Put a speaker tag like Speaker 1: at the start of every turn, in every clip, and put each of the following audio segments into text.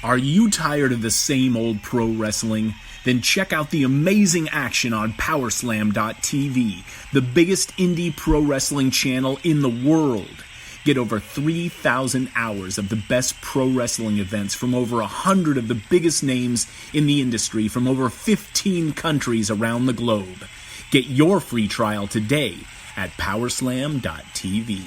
Speaker 1: Are you tired of the same old pro wrestling? Then check out the amazing action on Powerslam.tv, the biggest indie pro wrestling channel in the world. Get over 3,000 hours of the best pro wrestling events from over 100 of the biggest names in the industry from over 15 countries around the globe. Get your free trial today at Powerslam.tv.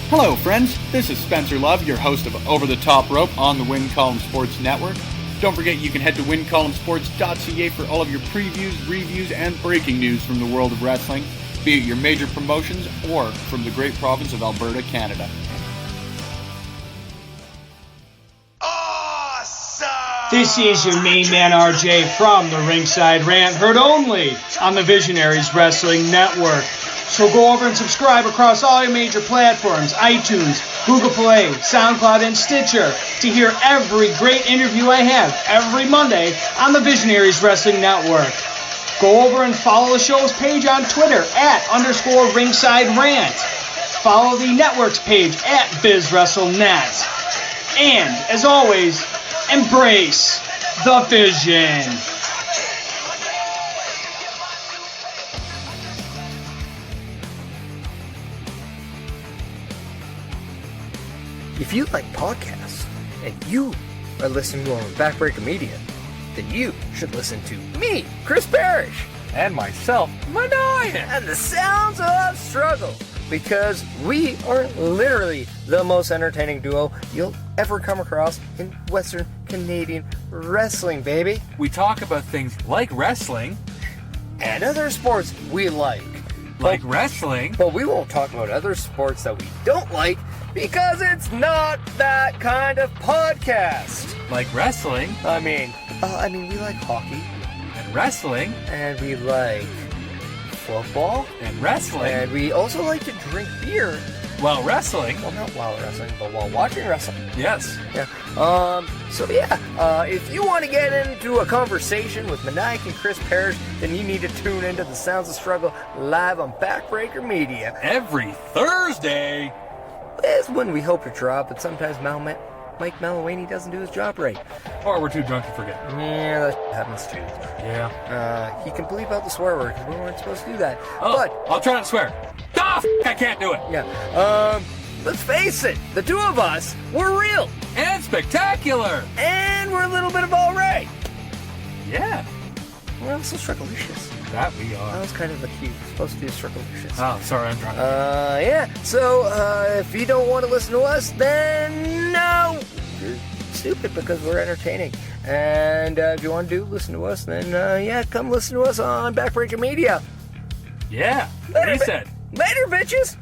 Speaker 2: Hello, friends. This is Spencer Love, your host of Over the Top Rope on the Win Column Sports Network. Don't forget you can head to wincolumnsports.ca for all of your previews, reviews, and breaking news from the world of wrestling, be it your major promotions or from the great province of Alberta, Canada.
Speaker 3: Awesome!
Speaker 4: This is your main man RJ from the Ringside Rant, heard only on the Visionaries Wrestling Network. So go over and subscribe across all your major platforms, iTunes, Google Play, SoundCloud, and Stitcher to hear every great interview I have every Monday on the Visionaries Wrestling Network. Go over and follow the show's page on Twitter @_Ringside Rant. Follow the network's page @BizWrestleNet. And, as always, embrace the vision.
Speaker 5: If you like podcasts and you are listening to on Backbreaker Media, then you should listen to me, Chris Parrish,
Speaker 6: and myself, Manoia,
Speaker 5: and the Sounds of Struggle, because we are literally the most entertaining duo you'll ever come across in Western Canadian wrestling, baby.
Speaker 6: We talk about things like wrestling
Speaker 5: and other sports we like.
Speaker 6: Wrestling.
Speaker 5: But we won't talk about other sports that we don't like, because it's not that kind of podcast.
Speaker 6: Like wrestling.
Speaker 5: I mean, we like hockey.
Speaker 6: And wrestling.
Speaker 5: And we like football.
Speaker 6: And wrestling.
Speaker 5: And we also like to drink beer.
Speaker 6: While wrestling.
Speaker 5: Well, not while wrestling, but while watching wrestling.
Speaker 6: Yes.
Speaker 5: Yeah. If you want to get into a conversation with Maniac and Chris Parrish, then you need to tune into the Sounds of Struggle live on Backbreaker Media.
Speaker 6: Every Thursday.
Speaker 5: Is when we hope to drop, but sometimes Mike Malawany doesn't do his job right.
Speaker 6: Or we're too drunk to forget.
Speaker 5: Yeah, that happens too.
Speaker 6: Yeah.
Speaker 5: He can bleep out the swear word, because we weren't supposed to do that.
Speaker 6: Oh,
Speaker 5: but
Speaker 6: I'll try not to swear. I can't do it.
Speaker 5: Yeah. Let's face it, the two of us, we're real.
Speaker 6: And spectacular.
Speaker 5: And we're a little bit of all right.
Speaker 6: Yeah.
Speaker 5: We're also strugglicious.
Speaker 6: That we are.
Speaker 5: That was kind of the key. We're supposed to be strugglicious.
Speaker 6: Oh, sorry, I'm drunk.
Speaker 5: Yeah. So, if you don't want to listen to us, then no. You're stupid, because we're entertaining. And if you want to listen to us, then come listen to us on Backbreaker Media.
Speaker 6: Yeah.
Speaker 5: Later,
Speaker 6: he said.
Speaker 5: Later, bitches.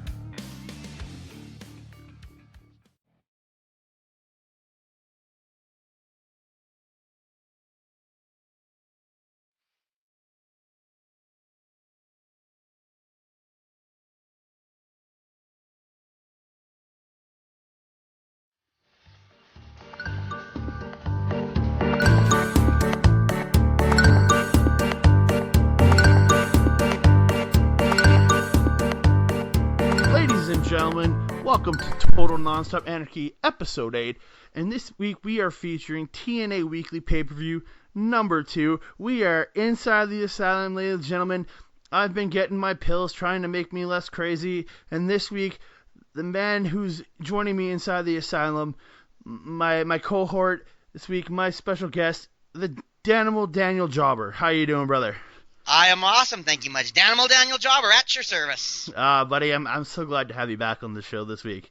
Speaker 7: Gentlemen, welcome to Total Nonstop Anarchy Episode 8, and this week we are featuring TNA Weekly Pay-Per-View number 2. We are inside the Asylum, ladies and gentlemen. I've been getting my pills trying to make me less crazy, and this week, the man who's joining me inside the Asylum, my cohort this week, my special guest, the Danimal Daniel Jobber. How you doing, brother?
Speaker 8: I am awesome, thank you much. Danimal Daniel Jobber, at your service.
Speaker 7: Buddy, I'm so glad to have you back on the show this week.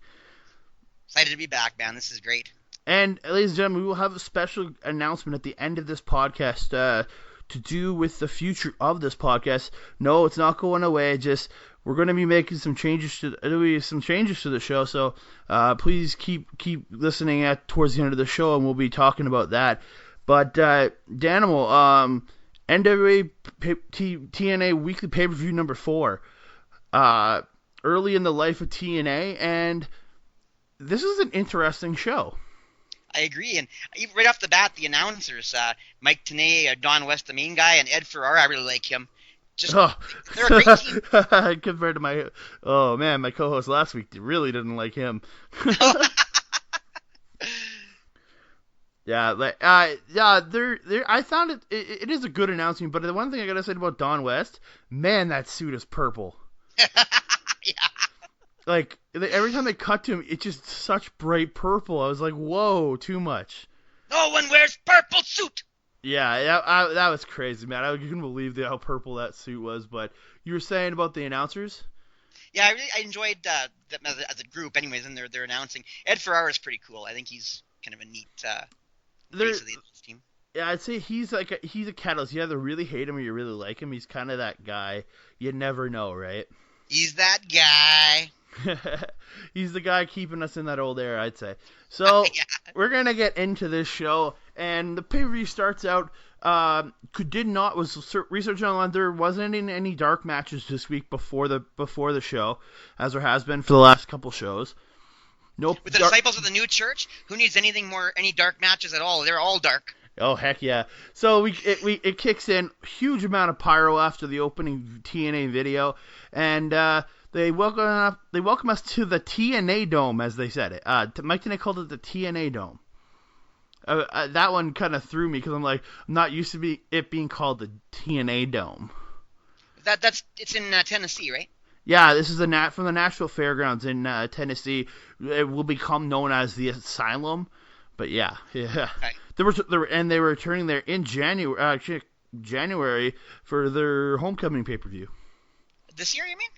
Speaker 8: Excited to be back, man. This is great.
Speaker 7: And, ladies and gentlemen, we will have a special announcement at the end of this podcast to do with the future of this podcast. No, it's not going away. Just we're going to be making some changes to the show. So please keep listening towards the end of the show, and we'll be talking about that. But Danimal, NWA-TNA Weekly Pay-Per-View number 4. Early in the life of TNA, and this is an interesting show.
Speaker 8: I agree, and right off the bat, the announcers, Mike Tenay, Don West, the main guy, and Ed Ferrara, I really like him. Just
Speaker 7: Oh.
Speaker 8: they're a great team.
Speaker 7: Compared to my my co-host last week really didn't like him. Yeah, I found it is a good announcement, but the one thing I gotta say about Don West, man, that suit is purple.
Speaker 8: Yeah.
Speaker 7: Like every time they cut to him, it's just such bright purple. I was like, whoa, too much.
Speaker 8: No one wears purple suit.
Speaker 7: Yeah, that was crazy, man. I couldn't believe how purple that suit was. But you were saying about the announcers?
Speaker 8: Yeah, I enjoyed them as a group, anyways, and they're announcing. Ed Ferrara is pretty cool. I think he's kind of a neat face of the team.
Speaker 7: Yeah, I'd say he's a catalyst. You either really hate him or you really like him. He's kind of that guy. You never know, right?
Speaker 8: He's that guy.
Speaker 7: He's the guy keeping us in that old era, I'd say. So
Speaker 8: Yeah.
Speaker 7: We're gonna get into this show, and the pay-per-view starts out. Was research online. There wasn't any dark matches this week before the show, as there has been for the last couple shows. Nope.
Speaker 8: With the disciples of the new church, who needs any dark matches at all? They're all dark.
Speaker 7: Oh heck yeah! So it kicks in, huge amount of pyro after the opening TNA video, and they welcome us to the TNA Dome, as they said it. Mike TNA called it the TNA Dome. That one kind of threw me because I'm not used to it being called the TNA Dome.
Speaker 8: It's in Tennessee, right?
Speaker 7: Yeah, this is from the Nashville Fairgrounds in Tennessee. It will become known as the Asylum, but yeah.
Speaker 8: Okay.
Speaker 7: They were returning there in January for their homecoming pay-per-view.
Speaker 8: This year, you mean?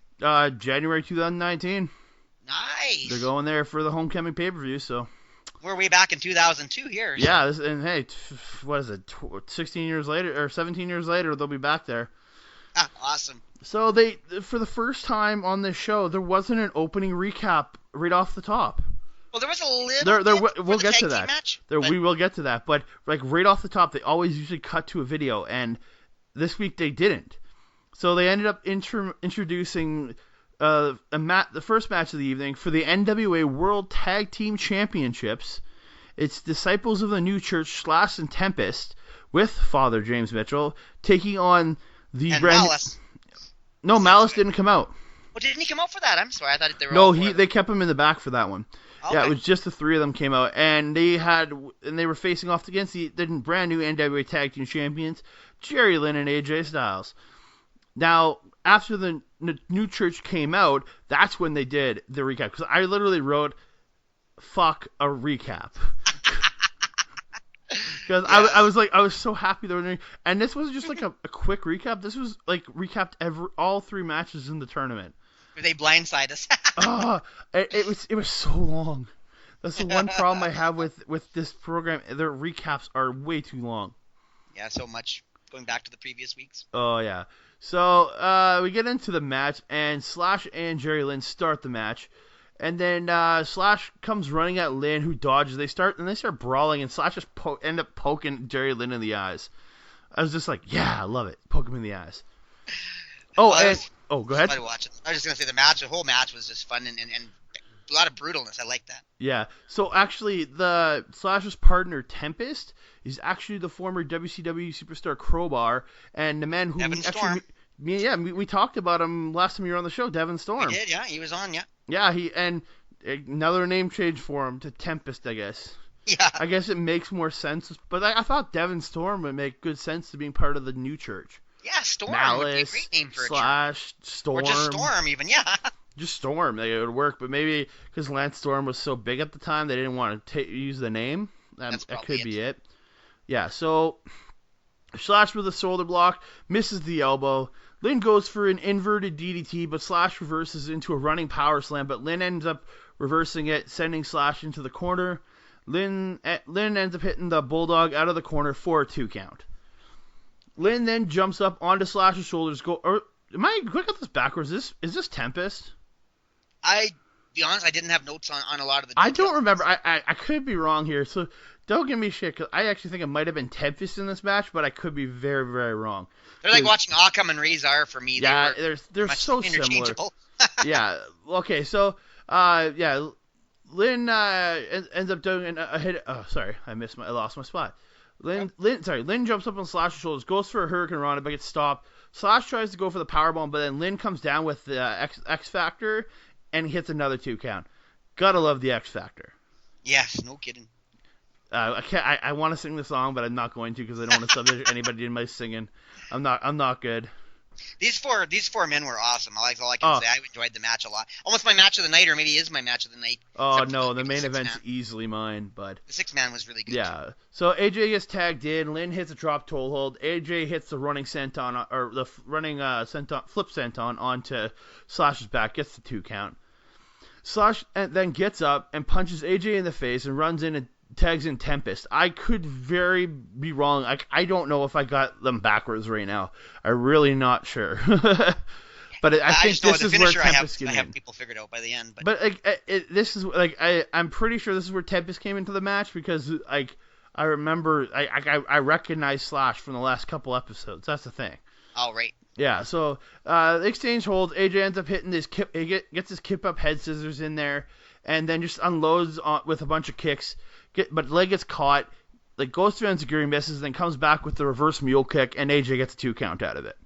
Speaker 7: January 2019.
Speaker 8: Nice.
Speaker 7: They're going there for the homecoming pay-per-view, so.
Speaker 8: We're way back in 2002 here. So.
Speaker 7: Yeah, and hey, what is it? 16 years later or 17 years later, they'll be back there.
Speaker 8: Ah, awesome.
Speaker 7: So for the first time on this show, there wasn't an opening recap right off the top.
Speaker 8: Well, there was a little.
Speaker 7: We'll get to that.
Speaker 8: Match,
Speaker 7: we will get to that, but right off the top, they always usually cut to a video, and this week they didn't. So they ended up introducing the first match of the evening for the NWA World Tag Team Championships. It's Disciples of the New Church, Slash and Tempest, with Father James Mitchell taking on the
Speaker 8: Malice.
Speaker 7: No, Malice didn't come out.
Speaker 8: Well, didn't he come out for that? I'm sorry, I thought they were.
Speaker 7: They kept him in the back for that one. Okay. Yeah, it was just the three of them came out, and they were facing off against the brand new NWA Tag Team Champions, Jerry Lynn and AJ Styles. Now, after the New Church came out, that's when they did the recap, because I literally wrote, "Fuck a recap." Because I was so happy they were doing, and this was just like a quick recap. This was like recapped all three matches in the tournament.
Speaker 8: They blindside us.
Speaker 7: It was so long. That's the one problem I have with this program. Their recaps are way too long.
Speaker 8: Yeah, so much going back to the previous weeks.
Speaker 7: Oh yeah. So we get into the match, and Slash and Jerry Lynn start the match, and then Slash comes running at Lynn, who dodges. They start brawling, and Slash just end up poking Jerry Lynn in the eyes. I was just like, yeah, I love it. Poke him in the eyes. Oh, go ahead.
Speaker 8: I was just gonna say the whole match was just fun and a lot of brutalness. I like that.
Speaker 7: Yeah. So actually, the Slash's partner Tempest is actually the former WCW superstar Crowbar, and the man who
Speaker 8: Devin Storm.
Speaker 7: We talked about him last time you were on the show, Devin Storm.
Speaker 8: We did, yeah. He was on, yeah.
Speaker 7: Yeah, and another name change for him to Tempest, I guess.
Speaker 8: Yeah.
Speaker 7: I guess it makes more sense, but I thought Devin Storm would make good sense to being part of the new church.
Speaker 8: Yeah, Storm
Speaker 7: Malice,
Speaker 8: would be a great name for
Speaker 7: Slash, Storm.
Speaker 8: Or just Storm, even, yeah.
Speaker 7: Just Storm, it would work, but maybe because Lance Storm was so big at the time, they didn't want to use the name. That could be it. Yeah, so Slash with a shoulder block, misses the elbow. Lynn goes for an inverted DDT, but Slash reverses into a running power slam, but Lynn ends up reversing it, sending Slash into the corner. Lynn ends up hitting the Bulldog out of the corner for a 2 count. Lynn then jumps up onto Slash's shoulders. Am I quick at this backwards? Is this Tempest?
Speaker 8: Be honest, I didn't have notes on a lot of the details.
Speaker 7: I don't remember. I could be wrong here, so don't give me shit, because I actually think it might have been Tempest in this match, but I could be very, very wrong.
Speaker 8: They're like watching Occam and Razor for me.
Speaker 7: Yeah, they're so similar. Yeah, okay, so, Lynn ends up doing a hit. Oh, sorry, I lost my spot. Lynn jumps up on Slash's shoulders, goes for a Hurricane Rana, but gets stopped. Slash tries to go for the powerbomb, but then Lynn comes down with the X Factor and hits another 2 count. Gotta love the X Factor.
Speaker 8: Yes, no kidding.
Speaker 7: I want to sing the song, but I'm not going to because I don't want to subject anybody in my singing. I'm not good.
Speaker 8: These four men were awesome. That's all I can say. I enjoyed the match a lot. Almost my match of the night, or maybe is my match of the night.
Speaker 7: Oh no, the main event's easily mine, but
Speaker 8: the 6-man was really good.
Speaker 7: Yeah. So AJ gets tagged in. Lynn hits a drop toe hold. AJ hits the running senton or the running senton, flip senton onto Slash's back. Gets the 2 count. Slash then gets up and punches AJ in the face and runs in and tags in Tempest. I could very be wrong. I don't know if I got them backwards right now. I'm really not sure. But I think this is where Tempest came in.
Speaker 8: I have people figured out by the end.
Speaker 7: But this is I'm pretty sure this is where Tempest came into the match because I remember I recognize Slash from the last couple episodes. That's the thing.
Speaker 8: Oh right.
Speaker 7: Yeah. So the exchange holds. AJ ends up hitting this kip. He gets his kip up head scissors in there, and then just unloads with a bunch of kicks. But leg gets caught, goes through enziguri, misses, then comes back with the reverse mule kick, and AJ gets a 2 count out of it.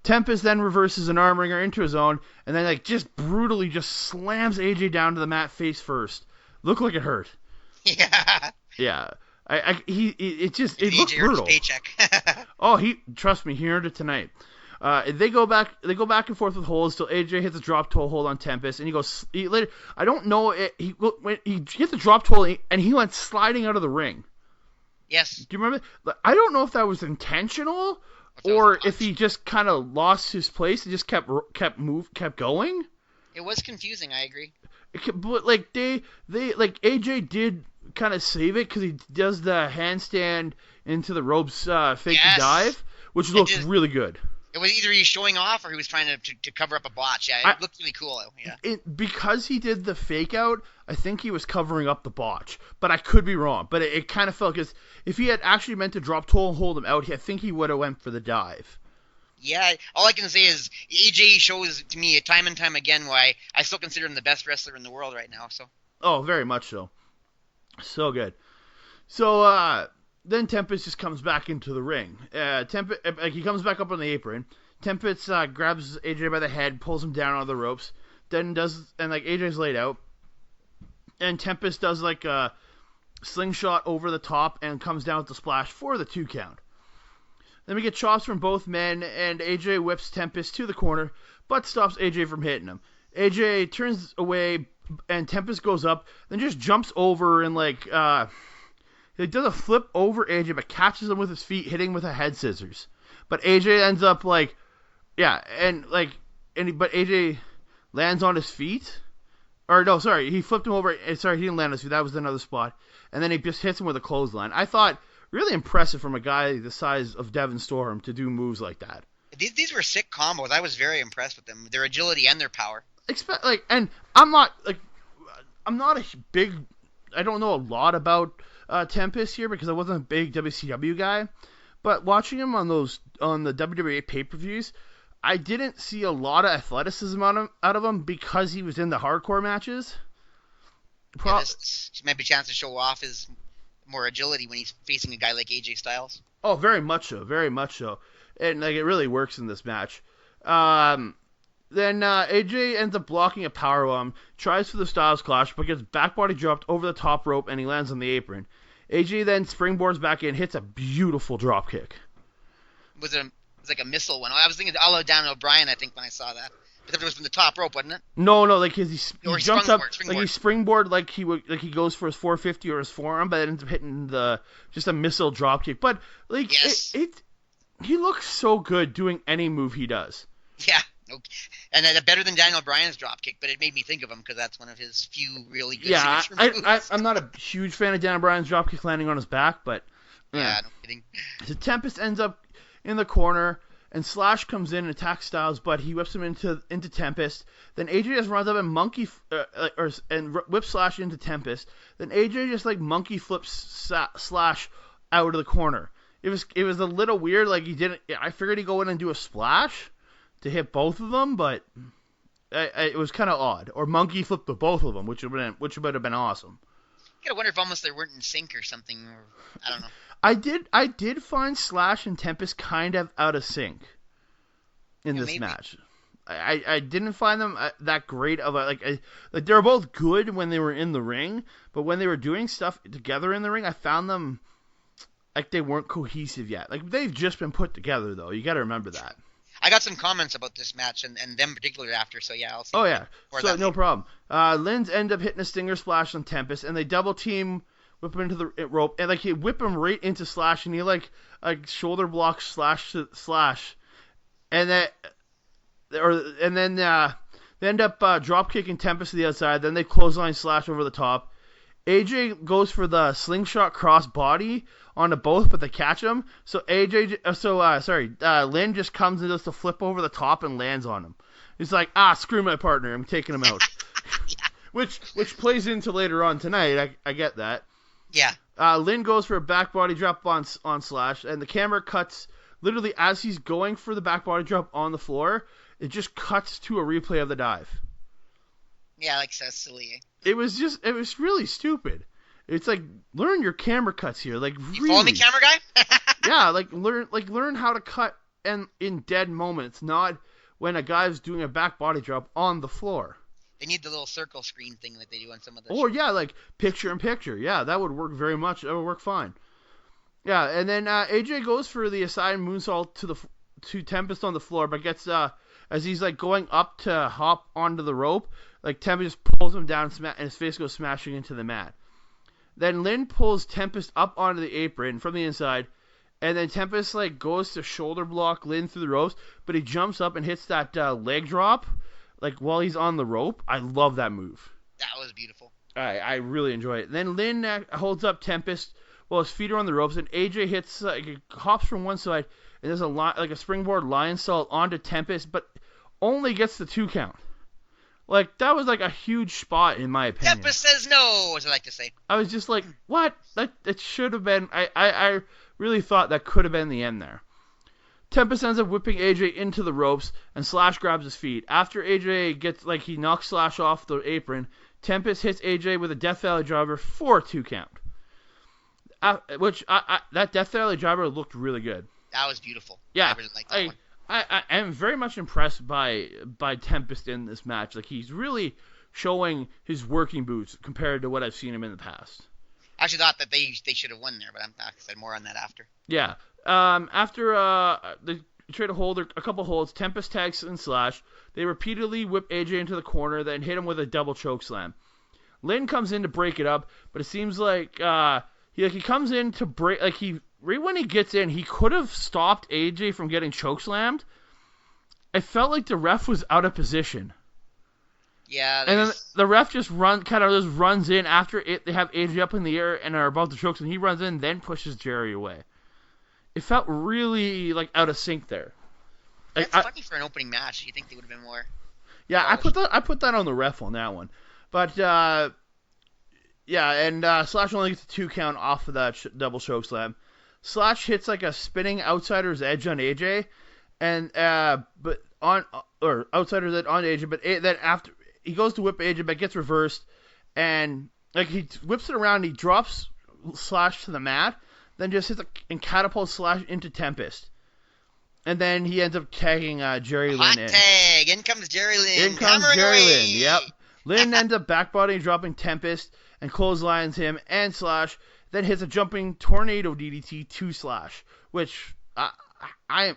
Speaker 7: Tempest then reverses an arm wringer into his own, and then just brutally just slams AJ down to the mat face first. Looked like it hurt.
Speaker 8: Yeah.
Speaker 7: Yeah. It looked brutal.
Speaker 8: Paycheck.
Speaker 7: Oh, trust me, he earned it tonight. They go back and forth with holds till AJ hits a drop toe hold on Tempest, and he goes. I don't know. He hit the drop toe and he went sliding out of the ring.
Speaker 8: Yes.
Speaker 7: Do you remember? I don't know if that was intentional or if he just kind of lost his place and just kept going.
Speaker 8: It was confusing. I agree.
Speaker 7: But AJ did kind of save it because he does the handstand into the ropes fake dive, which looks really good.
Speaker 8: It was either he's showing off or he was trying to cover up a botch. Yeah, it looked really cool. Yeah.
Speaker 7: Because he did the fake out, I think he was covering up the botch. But I could be wrong. But it kind of felt because if he had actually meant to drop toe and hold him out, I think he would have went for the dive.
Speaker 8: Yeah, all I can say is AJ shows to me time and time again why I still consider him the best wrestler in the world right now. So. Oh,
Speaker 7: very much so. So good. So, then Tempest just comes back into the ring. He comes back up on the apron. Tempest grabs AJ by the head, pulls him down on the ropes. Then AJ's laid out, and Tempest does a slingshot over the top and comes down with the splash for the 2 count. Then we get chops from both men, and AJ whips Tempest to the corner, but stops AJ from hitting him. AJ turns away, and Tempest goes up, then just jumps over and he does a flip over AJ, but catches him with his feet, hitting him with a head scissors. But AJ ends up but AJ lands on his feet. Or no, sorry, he flipped him over. Sorry, he didn't land on his feet. That was another spot. And then he just hits him with a clothesline. I thought really impressive from a guy the size of Devon Storm to do moves like that.
Speaker 8: These were sick combos. I was very impressed with them, their agility and their power.
Speaker 7: And I'm not a big. I don't know a lot about Tempest here because I wasn't a big WCW guy, but watching him on the WWE pay-per-views, I didn't see a lot of athleticism out of him because he was in the hardcore matches.
Speaker 8: This might be a chance to show off his more agility when he's facing a guy like AJ Styles.
Speaker 7: Oh, very much so, and it really works in this match. Then AJ ends up blocking a powerbomb, tries for the Styles Clash, but gets backbody dropped over the top rope, and he lands on the apron. AJ then springboards back in, hits a beautiful drop kick.
Speaker 8: It was like a missile one. I was thinking of Daniel Bryan, I think, when I saw that. But it was from the top rope, wasn't it?
Speaker 7: No, he jumps up, he springboard, he goes for his 450 or his forearm, but it ends up hitting just a missile drop kick. But
Speaker 8: yes.
Speaker 7: He looks so good doing any move he does.
Speaker 8: Yeah. And better than Daniel Bryan's dropkick, but it made me think of him because that's one of his few really good signature moves.
Speaker 7: I'm not a huge fan of Daniel Bryan's dropkick landing on his back, but
Speaker 8: yeah, no kidding.
Speaker 7: So Tempest ends up in the corner, and Slash comes in and attacks Styles, but he whips him into Tempest. Then AJ just runs up and whips Slash into Tempest. Then AJ just monkey flips Slash out of the corner. It was a little weird. I figured he'd go in and do a splash to hit both of them, but it was kind of odd. Or monkey flip to both of them, which would have been awesome.
Speaker 8: You gotta wonder if almost they weren't in sync or something, or I don't know.
Speaker 7: I did find Slash and Tempest kind of out of sync. in this
Speaker 8: maybe.
Speaker 7: match. I didn't find them that great of a like they were both good when they were in the ring, but when they were doing stuff together in the ring, I found them like they weren't cohesive yet. Like they've just been put together though. You got to remember that.
Speaker 8: I got some comments about this match and them particularly after, so yeah, I'll see.
Speaker 7: Oh yeah, so no
Speaker 8: later.
Speaker 7: problem. Lynn's end up hitting a stinger splash on Tempest, and they double team, whip him into the rope, and like he whip him right into Slash, and he like shoulder block Slash, and then. They end up drop kicking Tempest to the outside. Then they clothesline Slash over the top. AJ goes for the slingshot cross body onto both, but they catch him. So Lynn just comes and does the flip over the top and lands on him. He's like, screw my partner, I'm taking him out. which plays into later on tonight. I get that.
Speaker 8: Yeah.
Speaker 7: Lynn goes for a back body drop on Slash, and the camera cuts literally as he's going for the back body drop on the floor. It just cuts to a replay of the dive.
Speaker 8: Yeah, like so silly.
Speaker 7: It was really stupid. It's like, learn your camera cuts here. Like,
Speaker 8: You
Speaker 7: really.
Speaker 8: follow me, camera guy?
Speaker 7: Yeah, learn how to cut in dead moments, not when a guy's doing a back body drop on the floor.
Speaker 8: They need the little circle screen thing that they do on some of the
Speaker 7: Or
Speaker 8: shows.
Speaker 7: yeah, like picture in picture. Yeah, that would work very much. That would work fine. Yeah, and then AJ goes for the Asylum moonsault to Tempest on the floor, but gets as he's like going up to hop onto the rope, like Tempest just pulls him down and his face goes smashing into the mat. Then Lynn pulls Tempest up onto the apron from the inside, and then Tempest like goes to shoulder block Lynn through the ropes, but he jumps up and hits that leg drop like while he's on the rope. I love that move.
Speaker 8: That was beautiful.
Speaker 7: I really enjoy it. Then Lynn holds up Tempest while his feet are on the ropes, and AJ hits hops from one side and there's a springboard lion salt onto Tempest, but only gets the 2 count. Like, that was like a huge spot in my opinion.
Speaker 8: Tempest says no, as I like to say.
Speaker 7: I was just like, what? That should have been. I really thought that could have been the end there. Tempest ends up whipping AJ into the ropes, and Slash grabs his feet. After AJ gets he knocks Slash off the apron, Tempest hits AJ with a Death Valley Driver for a 2 count. That Death Valley Driver looked really good.
Speaker 8: That was beautiful.
Speaker 7: Yeah,
Speaker 8: I really liked that one.
Speaker 7: I am very much impressed by Tempest in this match. Like, he's really showing his working boots compared to what I've seen him in the past.
Speaker 8: I actually thought that they should have won there, but I'm said more on that after.
Speaker 7: Yeah. After they trade a couple holds, Tempest tags and Slash. They repeatedly whip AJ into the corner, then hit him with a double choke slam. Lynn comes in to break it up, but it seems like he comes in to break right when he gets in, he could have stopped AJ from getting chokeslammed. I felt like the ref was out of position.
Speaker 8: Yeah.
Speaker 7: And then the ref just runs in after they have AJ up in the air and are about to choke, and he runs in, then pushes Jerry away. It felt really out of sync there.
Speaker 8: That's funny for an opening match. You think they would have been more?
Speaker 7: Yeah, I put that on the ref on that one, but yeah, and Slash only gets a 2 count off of that double choke slam. Slash hits a spinning outsider's edge on AJ, and outsider's edge on AJ, but then after he goes to whip AJ, but gets reversed, and he whips it around, he drops Slash to the mat, then just hits and catapults Slash into Tempest, and then he ends up tagging Jerry Lynn in.
Speaker 8: Hot tag! In comes Jerry Lynn.
Speaker 7: In comes Jerry Lynn. Yep. Lynn ends up backbodying, dropping Tempest, and clotheslines him and Slash. Then hits a jumping tornado DDT to Slash, which I'm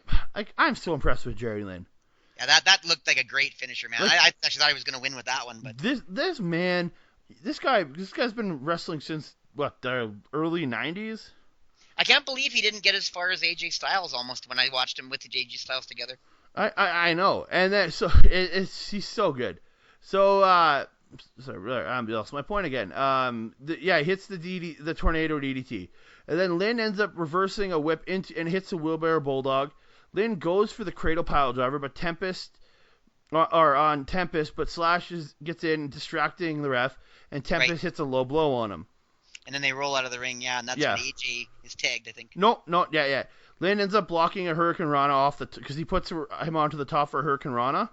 Speaker 7: so impressed with Jerry Lynn.
Speaker 8: Yeah, that looked like a great finisher, man. I actually thought he was going to win with that one, but
Speaker 7: this guy's been wrestling since the early 90s.
Speaker 8: I can't believe he didn't get as far as AJ Styles almost when I watched him with the AJ Styles together.
Speaker 7: I know, and then he's so good. So sorry, I lost my point again. He hits the tornado DDT, and then Lynn ends up reversing a whip and hits a wheelbarrow bulldog. Lynn goes for the cradle pile driver, but but Slash gets in, distracting the ref, and Tempest hits a low blow on him.
Speaker 8: And then they roll out of the ring, and that's when AJ is tagged, I think.
Speaker 7: No, yeah. Lynn ends up blocking a Hurricane Rana because he puts him onto the top for a Hurricane Rana.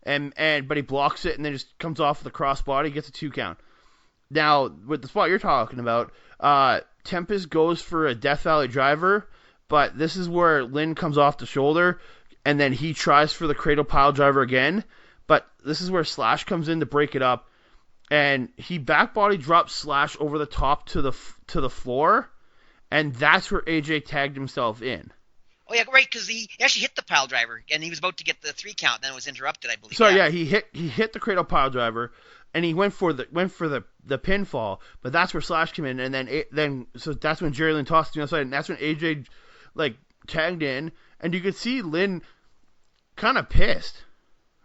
Speaker 7: But he blocks it and then just comes off with a crossbody, gets a 2 count. Now, with the spot you're talking about, Tempest goes for a Death Valley Driver, but this is where Lynn comes off the shoulder, and then he tries for the cradle pile driver again, but this is where Slash comes in to break it up, and he back body drops Slash over the top to the floor, and that's where AJ tagged himself in.
Speaker 8: Oh yeah, right, because he actually hit the pile driver, and he was about to get the 3 count, then it was interrupted, I believe.
Speaker 7: So yeah, he hit the cradle pile driver, and he went for the pinfall, but that's where Slash came in, and then so that's when Jerry Lynn tossed him outside, and that's when AJ like tagged in, and you could see Lynn kind of pissed.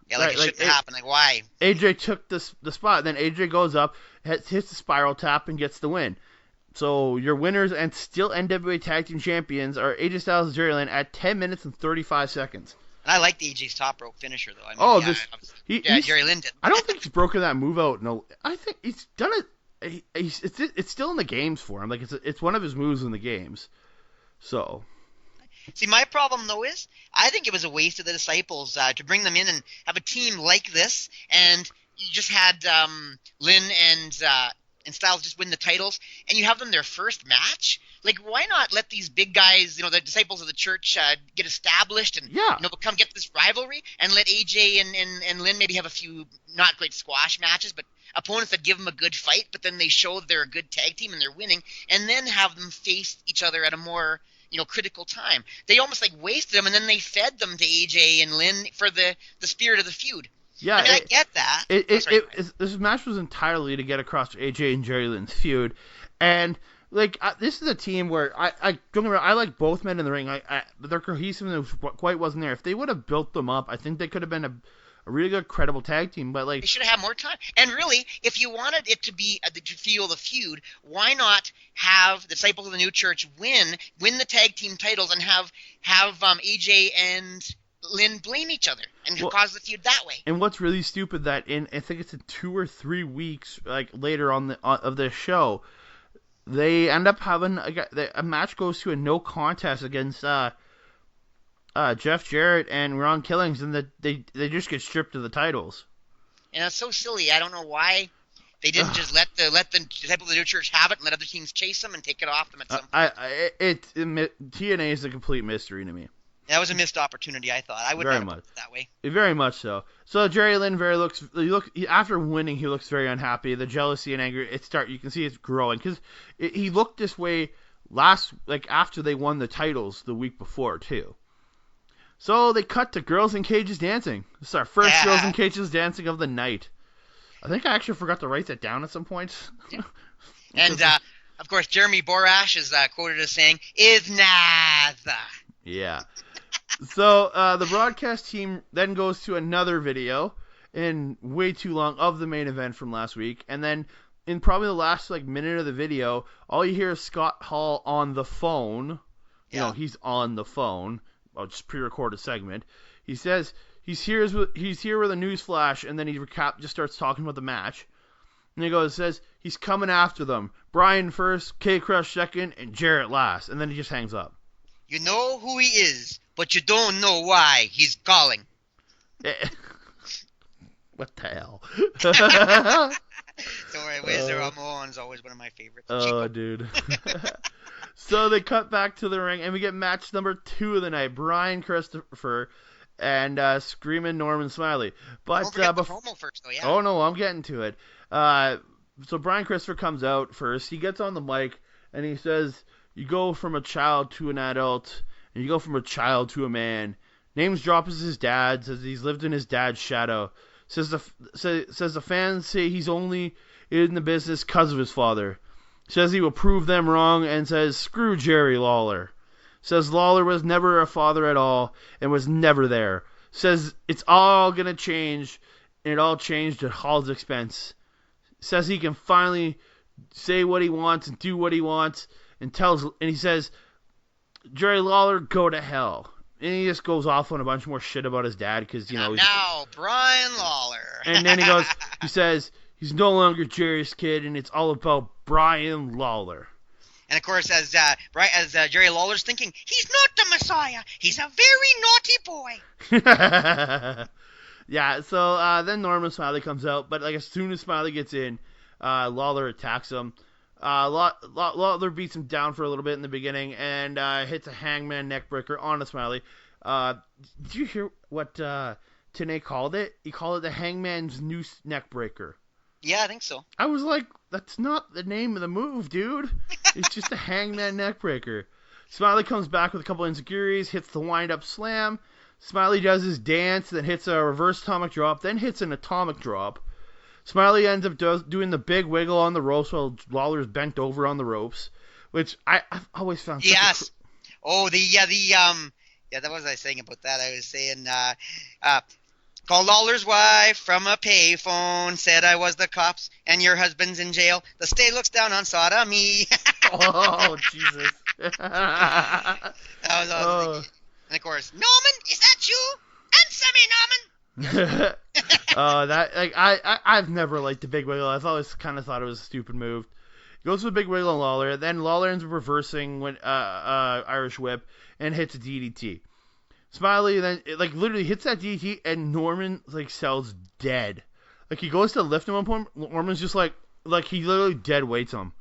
Speaker 8: Yeah, like it shouldn't happen. Like why?
Speaker 7: AJ took the spot, then AJ goes up, hits the spiral tap, and gets the win. So your winners and still NWA Tag Team Champions are AJ Styles and Jerry Lynn at 10 minutes and 35 seconds.
Speaker 8: And I like the AJ's top rope finisher though. I mean, Jerry Lynn did.
Speaker 7: I don't think he's broken that move out. No, I think he's done it. It's still in the games for him. Like it's one of his moves in the games. So.
Speaker 8: See, my problem though is I think it was a waste of the Disciples to bring them in and have a team like this, and you just had Lynn and Styles just win the titles, and you have them their first match. Like, why not let these big guys, the Disciples of the Church, get established and come get this rivalry, and let AJ and Lynn maybe have a few not great squash matches, but opponents that give them a good fight, but then they show that they're a good tag team and they're winning, and then have them face each other at a more critical time. They almost like wasted them, and then they fed them to AJ and Lynn for the spirit of the feud.
Speaker 7: Yeah,
Speaker 8: I mean, I get that.
Speaker 7: This match was entirely to get across AJ and Jerry Lynn's feud, and like this is a team where I don't get me wrong, I like both men in the ring. But their cohesiveness quite wasn't there. If they would have built them up, I think they could have been a really good, credible tag team. But like
Speaker 8: they should have had more time. And really, if you wanted it to be to feel the feud, why not have the Disciples of the New Church win the tag team titles and have AJ and Lynn blame each other and cause the feud that way.
Speaker 7: And what's really stupid that I think it's in 2 or 3 weeks like later of this show, they end up having a match goes to a no contest against Jeff Jarrett and Ron Killings, and they just get stripped of the titles.
Speaker 8: And it's so silly. I don't know why they didn't just let the Disciples of the New Church have it and let other teams chase them and take it off them at some point.
Speaker 7: TNA is a complete mystery to me.
Speaker 8: That was a missed opportunity, I thought. I would not have put it that way.
Speaker 7: Very much so. So Jerry Lynn after winning, he looks very unhappy. The jealousy and anger, you can see it's growing because he looked this way after they won the titles the week before too. So they cut to Girls in Cages Dancing. This is our first Girls in Cages Dancing of the night. I think I actually forgot to write that down at some point.
Speaker 8: Yeah. And of course, Jeremy Borash is quoted as saying, "Is Naza."
Speaker 7: Yeah. So the broadcast team then goes to another video, and way too long, of the main event from last week, and then in probably the last minute of the video, all you hear is Scott Hall on the phone.
Speaker 8: Yeah.
Speaker 7: He's on the phone. I'll just pre-record a segment. He says he's here with a news flash, and then he just starts talking about the match. And he says he's coming after them. Brian first, K-Krush second, and Jarrett last. And then he just hangs up.
Speaker 8: You know who he is, but you don't know why he's calling.
Speaker 7: What the hell?
Speaker 8: Sorry, Wizard Ramon is always one of my favorites.
Speaker 7: Oh,
Speaker 8: Chico.
Speaker 7: dude. So they cut back to the ring, and we get match number 2 of the night. Brian Christopher and Screaming Norman Smiley. But
Speaker 8: don't forget the promo first, though, yeah.
Speaker 7: Oh, no, I'm getting to it. So Brian Christopher comes out first. He gets on the mic, and he says, you go from a child to an adult, and you go from a child to a man. Names drops his dad, says he's lived in his dad's shadow. Says the fans say he's only in the business because of his father. Says he will prove them wrong, and says, screw Jerry Lawler. Says Lawler was never a father at all, and was never there. Says it's all going to change, and it all changed at Hall's expense. Says he can finally say what he wants and do what he wants, and he says, Jerry Lawler, go to hell. And he just goes off on a bunch more shit about his dad, because,
Speaker 8: now, Brian Lawler.
Speaker 7: And then he says, he's no longer Jerry's kid, and it's all about Brian Lawler.
Speaker 8: And of course, as Jerry Lawler's thinking, he's not the Messiah. He's a very naughty boy.
Speaker 7: Yeah. So then Norman Smiley comes out, but as soon as Smiley gets in, Lawler attacks him. Lawler beats him down for a little bit in the beginning and hits a hangman neckbreaker on Smiley. Did you hear what TNA called it? He called it the Hangman's Noose Neck Breaker.
Speaker 8: Yeah, I think so.
Speaker 7: I was like, that's not the name of the move, dude. It's just a Hangman Neck Breaker. Smiley comes back with a couple insecurities, hits the wind-up slam. Smiley does his dance, then hits a reverse atomic drop, then hits an atomic drop. Smiley ends up doing the big wiggle on the ropes while Lawler's bent over on the ropes, which I've always found.
Speaker 8: Yes. That was I saying about that. I was saying, called Lawler's wife from a payphone, said I was the cops, and your husband's in jail. The state looks down on sodomy.
Speaker 7: Oh, Jesus.
Speaker 8: That was awesome. And of course, Norman, is that you? Answer me, Norman.
Speaker 7: I've never liked the big wiggle. I've always kind of thought it was a stupid move. He goes for the big wiggle on Lawler. Then Lawler ends up reversing when Irish whip and hits a DDT. Smiley then literally hits that DDT and Norman sells dead. He goes to lift him at one point. Norman's just like he literally dead weights him.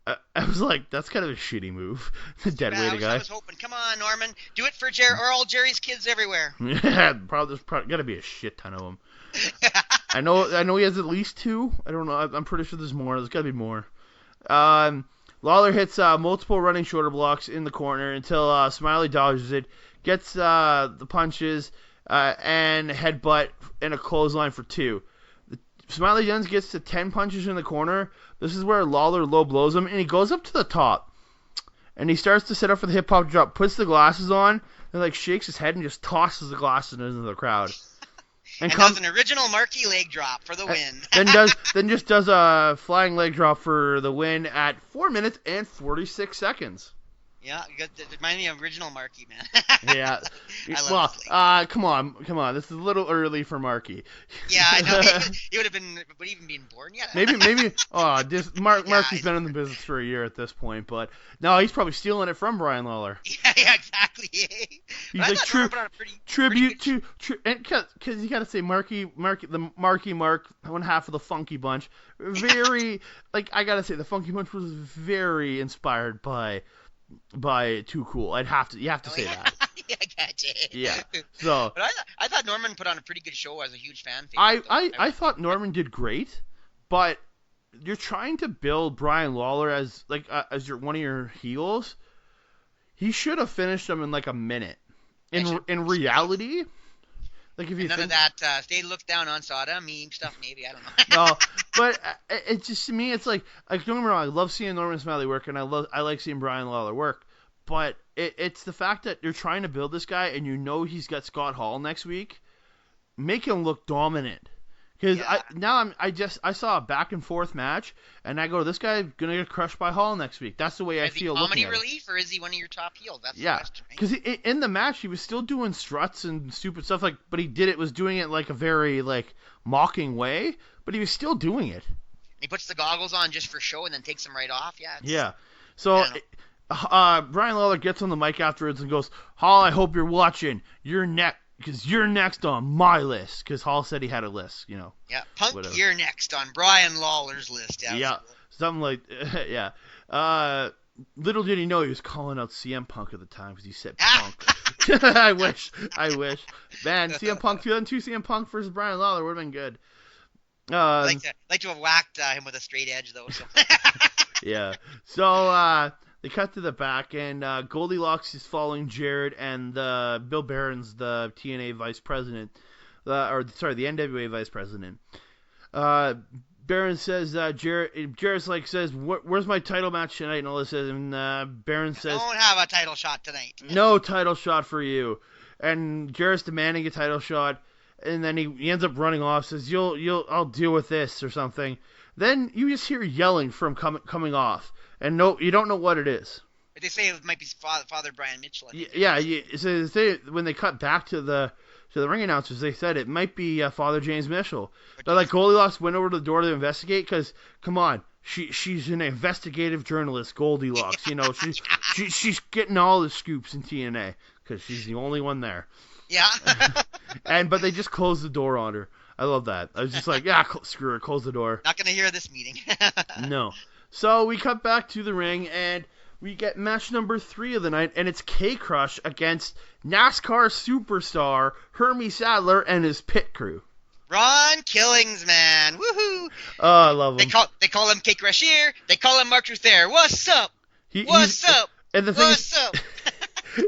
Speaker 7: I was like, that's kind of a shitty move. Dead weight a guy.
Speaker 8: I was hoping, come on, Norman, do it for all Jerry's kids everywhere.
Speaker 7: Yeah, there's probably got to be a shit ton of them. I know he has at least 2. I don't know. I'm pretty sure there's more. There's got to be more. Lawler hits multiple running shoulder blocks in the corner until Smiley dodges it, gets the punches and headbutt and a clothesline for 2. Smiley then gets to 10 punches in the corner. This is where Lawler low blows him, and he goes up to the top. And he starts to set up for the hip-hop drop, puts the glasses on, and shakes his head and just tosses the glasses into the crowd.
Speaker 8: And does an original Marquee leg drop for the win.
Speaker 7: then just does a flying leg drop for the win at 4 minutes and 46 seconds.
Speaker 8: Yeah, it reminds me of original Marquee, man.
Speaker 7: Yeah. Come on. This is a little early for Marquee.
Speaker 8: Yeah, I know. He would even been born yet.
Speaker 7: Maybe. Marquee's been in the business for a year at this point, but no, he's probably stealing it from Brian Lawler.
Speaker 8: Yeah, exactly.
Speaker 7: He's tribute to, because you got to say Marky, the Marky Mark, one half of the Funky Bunch. Very, I got to say the Funky Bunch was very inspired by Too Cool. You have to say that.
Speaker 8: Yeah, I got you.
Speaker 7: Yeah. So,
Speaker 8: but I thought Norman put on a pretty good show. I was a huge fan.
Speaker 7: I thought Norman did great, but you're trying to build Brian Lawler as one of your heels. He should have finished him in a minute. In reality, if you
Speaker 8: none of that stay looked down on sodomy stuff, maybe, I don't know.
Speaker 7: No, but it's just, to me, it's don't get me wrong, I love seeing Norman Smiley work, and I like seeing Brian Lawler work, but it's the fact that you're trying to build this guy, and he's got Scott Hall next week. Make him look dominant. Because I saw a back and forth match, and I go, this guy's gonna get crushed by Hall next week. That's the way I feel. Is he comedy
Speaker 8: relief, or is he one of your top heels? That's the question.
Speaker 7: Because in the match he was still doing struts and stupid stuff, but he was doing it a very mocking way, but he was still doing it.
Speaker 8: He puts the goggles on just for show and then takes them right off. Yeah.
Speaker 7: Yeah. So Brian Lawler gets on the mic afterwards and goes, Hall, I hope you're watching. You're next. Because you're next on my list. Because Hall said he had a list,
Speaker 8: Yeah, Punk, whatever. You're next on Brian Lawler's list.
Speaker 7: Yeah, something like, yeah. Little did he know he was calling out CM Punk at the time because he said Punk. I wish. Man, CM Punk, 2002 CM Punk versus Brian Lawler would have been good.
Speaker 8: Like to have whacked him with a straight edge, though. So.
Speaker 7: Yeah. So, they cut to the back, and Goldilocks is following Jared, and Bill Barron's the TNA vice president, the NWA vice president. Barron says, Jared's says, where's my title match tonight? And all this says, and Barron says,
Speaker 8: don't have a title shot tonight.
Speaker 7: No title shot for you. And Jared's demanding a title shot, and then he ends up running off, says, I'll deal with this or something. Then you just hear yelling from coming off. And no, you don't know what it is.
Speaker 8: They say it might be Father Brian Mitchell.
Speaker 7: Yeah. So when they cut back to the ring announcers, they said it might be Father James Mitchell. But Goldilocks went over to the door to investigate because, come on, she's an investigative journalist, Goldilocks. She's getting all the scoops in TNA because she's the only one there.
Speaker 8: Yeah.
Speaker 7: But they just closed the door on her. I love that. I was just screw it, close the door.
Speaker 8: Not gonna hear this meeting.
Speaker 7: No. So we cut back to the ring, and we get match number 3 of the night, and it's K-Krush against NASCAR superstar Hermie Sadler and his pit crew.
Speaker 8: Ron Killings, man. Woohoo!
Speaker 7: Oh, I love him.
Speaker 8: They call him K-Krush here. They call him Mark Ruther. What's up? What's up?
Speaker 7: And the thing
Speaker 8: What's
Speaker 7: is,
Speaker 8: up?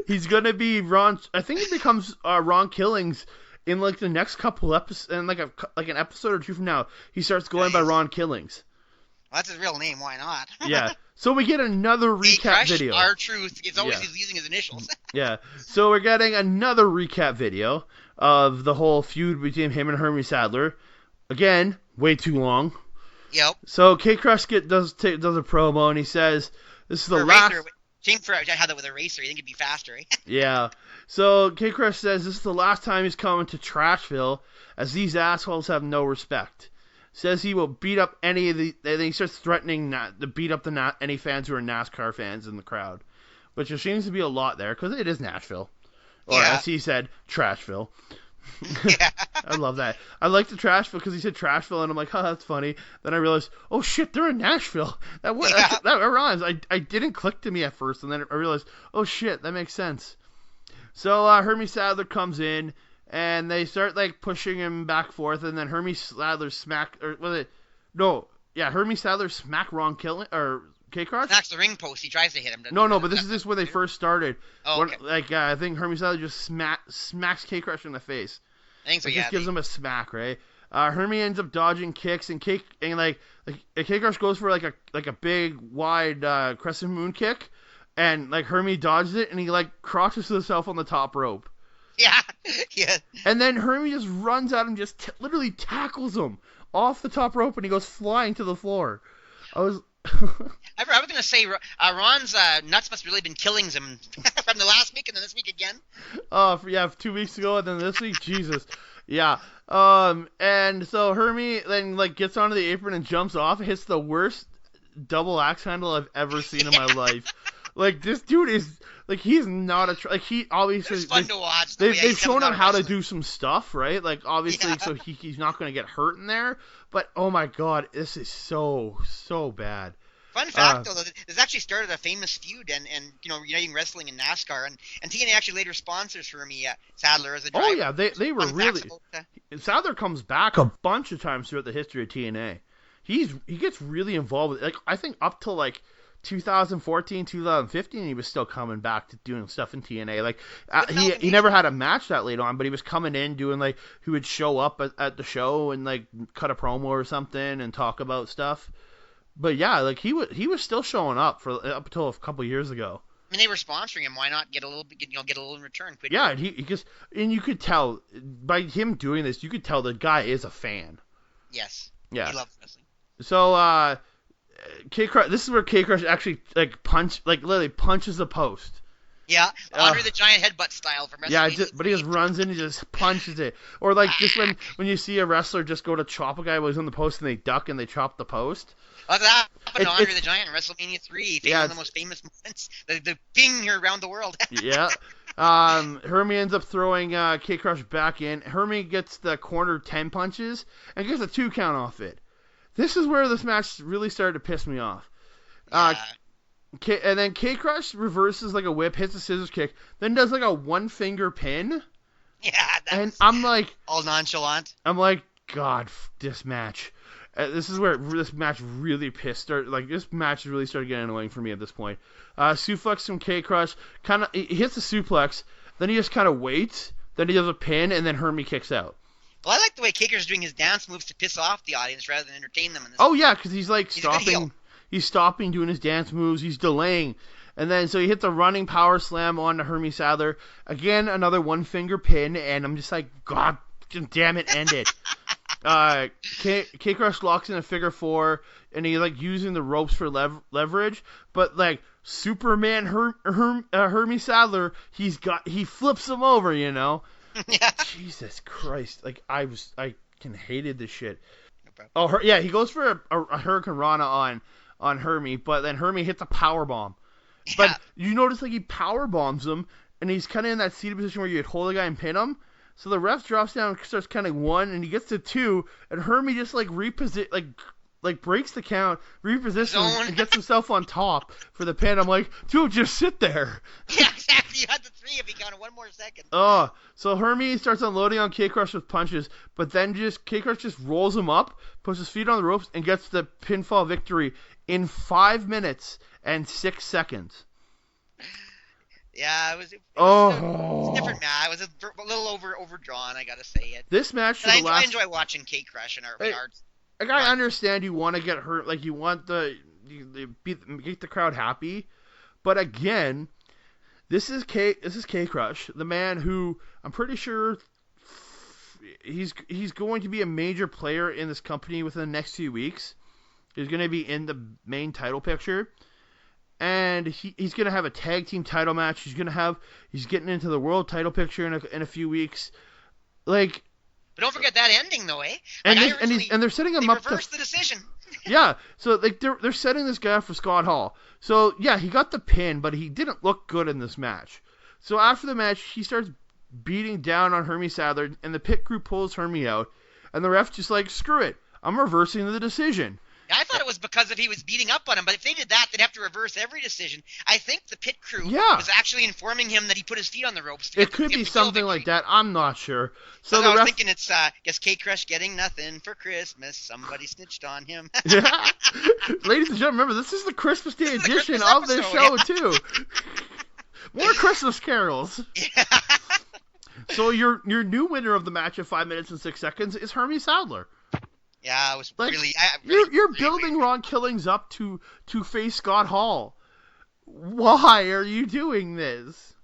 Speaker 7: he's going to be Ron. I think he becomes Ron Killings in like the next couple episodes, and like an episode or 2 from now. He starts going by Ron Killings.
Speaker 8: Well, that's his real name. Why not?
Speaker 7: Yeah. So we get another recap
Speaker 8: K-Krush,
Speaker 7: video.
Speaker 8: R-Truth. It's always he's using his initials.
Speaker 7: Yeah. So we're getting another recap video of the whole feud between him and Hermie Sadler. Again, way too long.
Speaker 8: Yep.
Speaker 7: So K-Krush does a promo, and he says, "This is the last."
Speaker 8: Shame for I had that with a racer. You think it'd be faster, eh?
Speaker 7: Yeah. So K-Krush says this is the last time he's coming to Trashville, as these assholes have no respect. Says he will beat up any of the. Then he starts threatening to beat up any fans who are NASCAR fans in the crowd, which there seems to be a lot there because it is Nashville, or as he said, Trashville.
Speaker 8: Yeah.
Speaker 7: I love that. I like the Trashville because he said Trashville, and I'm like, oh, that's funny. Then I realized, oh shit, they're in Nashville. That rhymes. I didn't click to me at first, and then I realized, oh shit, that makes sense. So Hermie Sadler comes in, and they start like pushing him back forth, and then Hermie Sadler Hermie Sadler smack Ron Killing or K-Krush.
Speaker 8: Knocks the ring post. He tries to hit him.
Speaker 7: No, but this is just where they first started.
Speaker 8: Oh, okay.
Speaker 7: I think Hermie Sadler just smacks K-Krush in the face.
Speaker 8: I think so.
Speaker 7: Just gives him a smack, right? Hermie ends up dodging kicks, and K-Krush goes for like a big wide crescent moon kick, and like Hermie dodges it, and he like crotches himself on the top rope.
Speaker 8: Yeah, yeah.
Speaker 7: And then Hermie just runs out and just literally tackles him off the top rope, and he goes flying to the floor. I was
Speaker 8: going to say Ron's nuts must have really been killing him from the last week and then this week again.
Speaker 7: Oh, 2 weeks ago and then this week, Jesus. Yeah. And so Hermie then like gets onto the apron and jumps off and hits the worst double axe handle I've ever seen in my life. Like, this dude is like, he's not he obviously
Speaker 8: it's fun to watch.
Speaker 7: They've shown him how to do some stuff, right? Like, obviously, so he's not going to get hurt in there. But oh my god, this is so bad.
Speaker 8: Fun fact, though, this actually started a famous feud and uniting wrestling and NASCAR, and TNA actually later sponsors Hermie Sadler as a driver.
Speaker 7: Oh yeah, they were really. Sadler comes back a bunch of times throughout the history of TNA. He gets really involved with, like, I think up till like 2014, 2015, he was still coming back to doing stuff in TNA. Like, he never had a match that late on, but he was coming in doing, like, he would show up at the show and like cut a promo or something and talk about stuff. But yeah, like he was still showing up up until a couple years ago.
Speaker 8: I mean, they were sponsoring him. Why not get a little in return?
Speaker 7: Yeah, and you could tell by him doing this, you could tell the guy is a fan.
Speaker 8: Yes.
Speaker 7: Yeah.
Speaker 8: He loves wrestling.
Speaker 7: So K-Krush, this is where K-Krush actually literally punches the post.
Speaker 8: Yeah, Andre the Giant headbutt style from WrestleMania.
Speaker 7: Yeah, but he just runs in and just punches it. Or like just when you see a wrestler just go to chop a guy while he's on the post and they duck and they chop the post.
Speaker 8: Well, that happened to Andre the Giant in WrestleMania 3. One of the most famous moments. The ping here around the world.
Speaker 7: Yeah. Hermie ends up throwing K-Krush back in. Hermie gets the corner 10 punches and gets a 2 count off it. This is where this match really started to piss me off.
Speaker 8: Yeah.
Speaker 7: And then K-Krush reverses like a whip, hits a scissors kick, then does like a 1-finger pin.
Speaker 8: Yeah,
Speaker 7: and I'm like,
Speaker 8: all nonchalant.
Speaker 7: I'm like, God, this match. This is where this match really this match really started getting annoying for me at this point. Suplex from K-Krush, he hits a suplex, then he just kind of waits, then he does a pin, and then Hermie kicks out.
Speaker 8: Well, I like the way K-Krush is doing his dance moves to piss off the audience rather than entertain them.
Speaker 7: Yeah, because he's like stopping. He's stopping doing his dance moves. He's delaying. And then so he hits a running power slam onto Hermie Sadler. Again, another 1-finger pin. And I'm just like, God damn it, end it. K-Krush locks in a figure 4. And he's like using the ropes for leverage. But like Superman Hermie Sadler, he flips him over, you know.
Speaker 8: Yeah.
Speaker 7: Jesus Christ. Like I hated this shit.
Speaker 8: No problem.
Speaker 7: He goes for a Hurricane Rana on Hermie, but then Hermie hits a power bomb. Yeah. But you notice like he power bombs him, and he's kind of in that seated position where you'd hold a guy and pin him. So the ref drops down and starts counting 1, and he gets to 2, and Hermie just like like breaks the count, repositions, and gets himself on top for the pin. I'm like, dude, just sit there.
Speaker 8: Yeah, exactly. You had the 3 if he counted 1 more second.
Speaker 7: Oh, so Hermie starts unloading on K-Krush with punches, but then K-Krush just rolls him up, puts his feet on the ropes, and gets the pinfall victory in 5 minutes and 6 seconds.
Speaker 8: Yeah, it was a different match. It was a little overdrawn, I gotta say it.
Speaker 7: This match,
Speaker 8: I enjoy watching K-Krush and
Speaker 7: I understand you want to get hurt, like you want get the crowd happy, but again, this is K-Krush, the man who I'm pretty sure he's going to be a major player in this company within the next few weeks. He's going to be in the main title picture. And he's going to have a tag team title match. He's getting into the world title picture in a few weeks. Like,
Speaker 8: but don't forget that ending though, eh?
Speaker 7: And they're setting him up to
Speaker 8: reverse the decision.
Speaker 7: Yeah, so like they're setting this guy up for Scott Hall. So yeah, he got the pin, but he didn't look good in this match. So after the match, he starts beating down on Hermie Sadler, and the pit crew pulls Hermie out, and the ref just like, screw it, I'm reversing the decision.
Speaker 8: I thought it was because he was beating up on him, but if they did that, they'd have to reverse every decision. I think the pit crew was actually informing him that he put his feet on the ropes.
Speaker 7: It could be something like that. I'm not sure. So
Speaker 8: I was thinking it's, guess K-Krush getting nothing for Christmas. Somebody snitched on him.
Speaker 7: Yeah. Ladies and gentlemen, remember, this is the Christmas Day edition of this show, too. More Christmas carols. Yeah. So your new winner of the match at 5 minutes and 6 seconds is Hermie Sadler.
Speaker 8: Yeah, it was
Speaker 7: like,
Speaker 8: really...
Speaker 7: You're building Ron Killings up to face Scott Hall. Why are you doing this?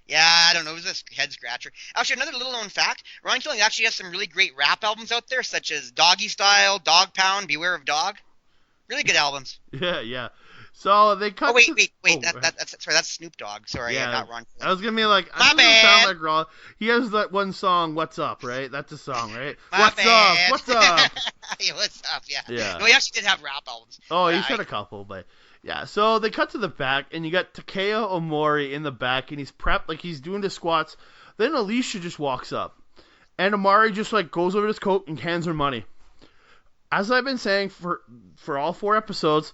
Speaker 8: Yeah, I don't know. It was a head-scratcher. Actually, another little-known fact, Ron Killings actually has some really great rap albums out there, such as Doggy Style, Dog Pound, Beware of Dog. Really good albums.
Speaker 7: Yeah. So they cut.
Speaker 8: Oh wait. That's Snoop Dogg. Sorry,
Speaker 7: yeah,
Speaker 8: not Ron.
Speaker 7: I was gonna be like,
Speaker 8: my bad.
Speaker 7: Sound like Ron. He has that one song, "What's Up," right? That's a song, right?
Speaker 8: What's
Speaker 7: up?
Speaker 8: Yeah,
Speaker 7: what's up?
Speaker 8: Yeah. No, he actually did have rap albums.
Speaker 7: Oh, he's had a couple, but yeah. So they cut to the back, and you got Takeo Omori in the back, and he's prepped, like he's doing the squats. Then Alicia just walks up, and Omori just like goes over his coat and hands her money. As I've been saying for all 4 episodes.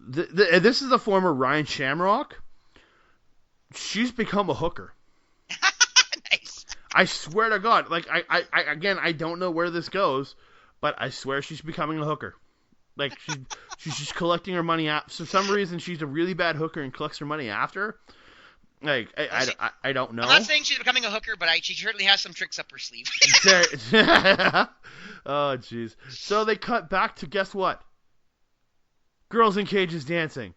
Speaker 7: This is the former Ryan Shamrock. She's become a hooker.
Speaker 8: Nice.
Speaker 7: I swear to God, like I don't know where this goes, but I swear she's becoming a hooker. Like she's just collecting her money out. For some reason, she's a really bad hooker and collects her money after. Like I don't know.
Speaker 8: I'm not saying she's becoming a hooker, but she certainly has some tricks up her sleeve.
Speaker 7: Oh jeez. So they cut back to, guess what? Girls in cages dancing.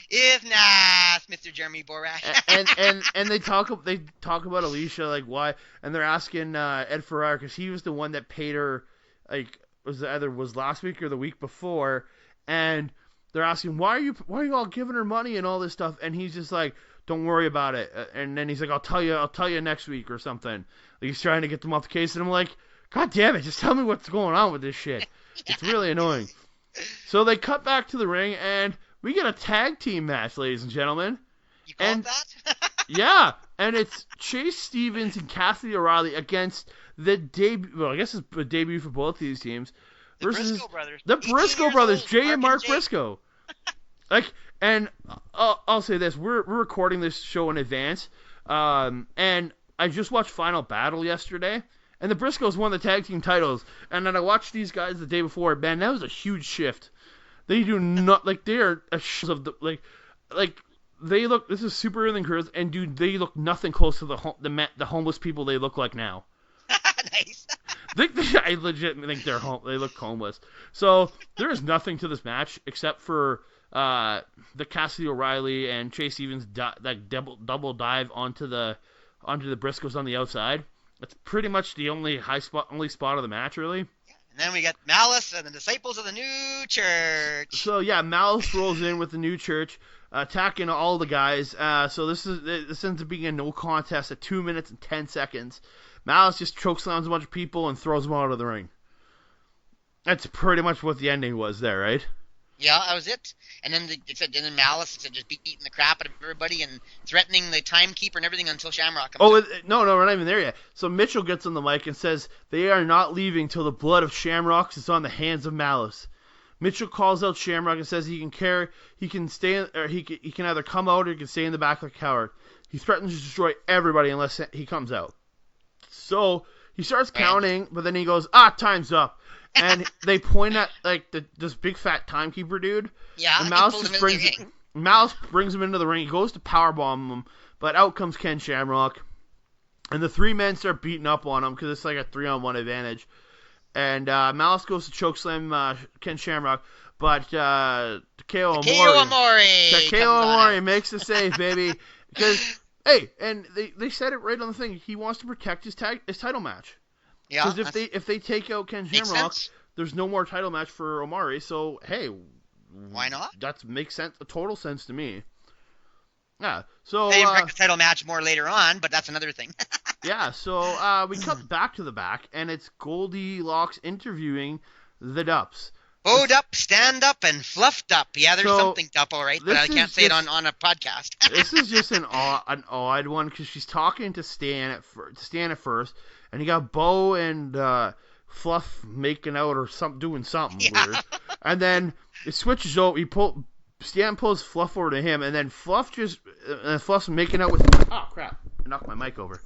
Speaker 8: If not, Mr. Jeremy Borash.
Speaker 7: and they talk about Alicia, like why, and they're asking Ed Ferrara, because he was the one that paid her, like was last week or the week before, and they're asking why are you all giving her money and all this stuff, and he's just like, don't worry about it, and then he's like, I'll tell you next week or something. Like he's trying to get them off the case, and I'm like, God damn it, just tell me what's going on with this shit. It's really annoying. So they cut back to the ring, and we get a tag team match, ladies and gentlemen.
Speaker 8: You call it that?
Speaker 7: Yeah, and it's Chase Stevens and Cassidy O'Reilly against the debut. Well, I guess it's a debut for both these teams. Versus
Speaker 8: Briscoe brothers.
Speaker 7: The Briscoe brothers, Jay and Mark
Speaker 8: Jay.
Speaker 7: Briscoe. And I'll say this: we're recording this show in advance, and I just watched Final Battle yesterday. And the Briscoes won the tag team titles. And then I watched these guys the day before. Man, that was a huge shift. They do not, like, they are a of the, like they look, this is Super Earthing Curls, and dude, they look nothing close to the homeless people they look like now.
Speaker 8: Nice.
Speaker 7: I legit think they look homeless. So there is nothing to this match except for the Cassidy O'Reilly and Chase Stevens double dive onto the Briscoes on the outside. That's pretty much the only spot of the match, really.
Speaker 8: And then we got Malice and the Disciples of the New Church.
Speaker 7: So yeah, Malice rolls in with the New Church, attacking all the guys. So this ends up being a no contest at 2 minutes and 10 seconds. Malice just chokeslams a bunch of people and throws them out of the ring. That's pretty much what the ending was there, right?
Speaker 8: Yeah, that was it. And then and then Malice said just beating the crap out of everybody and threatening the timekeeper and everything until Shamrock comes in.
Speaker 7: No, we're not even there yet. So Mitchell gets on the mic and says they are not leaving till the blood of Shamrocks is on the hands of Malice. Mitchell calls out Shamrock and says he can either come out or he can stay in the back like a coward. He threatens to destroy everybody unless he comes out. So he starts counting, but then he goes, time's up. And they point at this big fat timekeeper dude.
Speaker 8: Yeah,
Speaker 7: and Malice brings him into the ring. He goes to powerbomb him, but out comes Ken Shamrock. And the three men start beating up on him because it's like a 3-on-1 advantage. And Malice goes to chokeslam Ken Shamrock, but Takeo Omori makes the save, baby. Because, and they said it right on the thing. He wants to protect his title match.
Speaker 8: Yeah.
Speaker 7: Because if they take out Ken Shamrock, there's no more title match for Omari. So hey,
Speaker 8: why not?
Speaker 7: That makes sense. Total sense to me. Yeah. So
Speaker 8: they wreck the title match more later on, but that's another thing.
Speaker 7: Yeah. So we cut back to the back, and it's Goldilocks interviewing the Dups.
Speaker 8: Bowed up, stand up, and fluffed up. Yeah, there's something up, all right, but I can't say it on a podcast.
Speaker 7: This is just an odd one because she's talking to Stan at first, and you got Bo and Fluff making out or doing something weird, and then it switches over. Stan pulls Fluff over to him, and then Fluff's making out with. Oh crap! I knocked my mic over.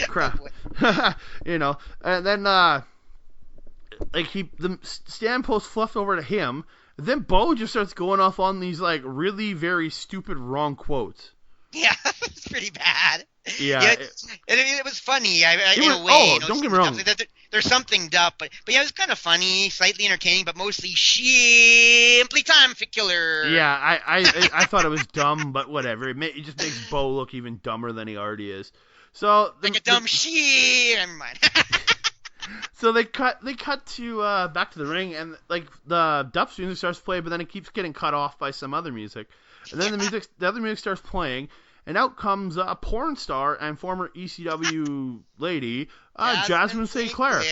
Speaker 7: Crap. And then Stan pulls Fluff over to him. Then Bo just starts going off on these really very stupid wrong quotes.
Speaker 8: Yeah, it's pretty bad.
Speaker 7: Yeah,
Speaker 8: it was funny. In a way,
Speaker 7: don't get me wrong.
Speaker 8: There's something up, but yeah, it was kind of funny, slightly entertaining, but mostly simply time killer.
Speaker 7: Yeah, I thought it was dumb, but whatever. It just makes Bo look even dumber than he already is. So
Speaker 8: like a dumb shit. Never mind.
Speaker 7: So they cut to back to the ring, and the Dups music starts playing, but then it keeps getting cut off by some other music, and then the other music starts playing, and out comes a porn star and former ECW lady, Jasmine St. Clair.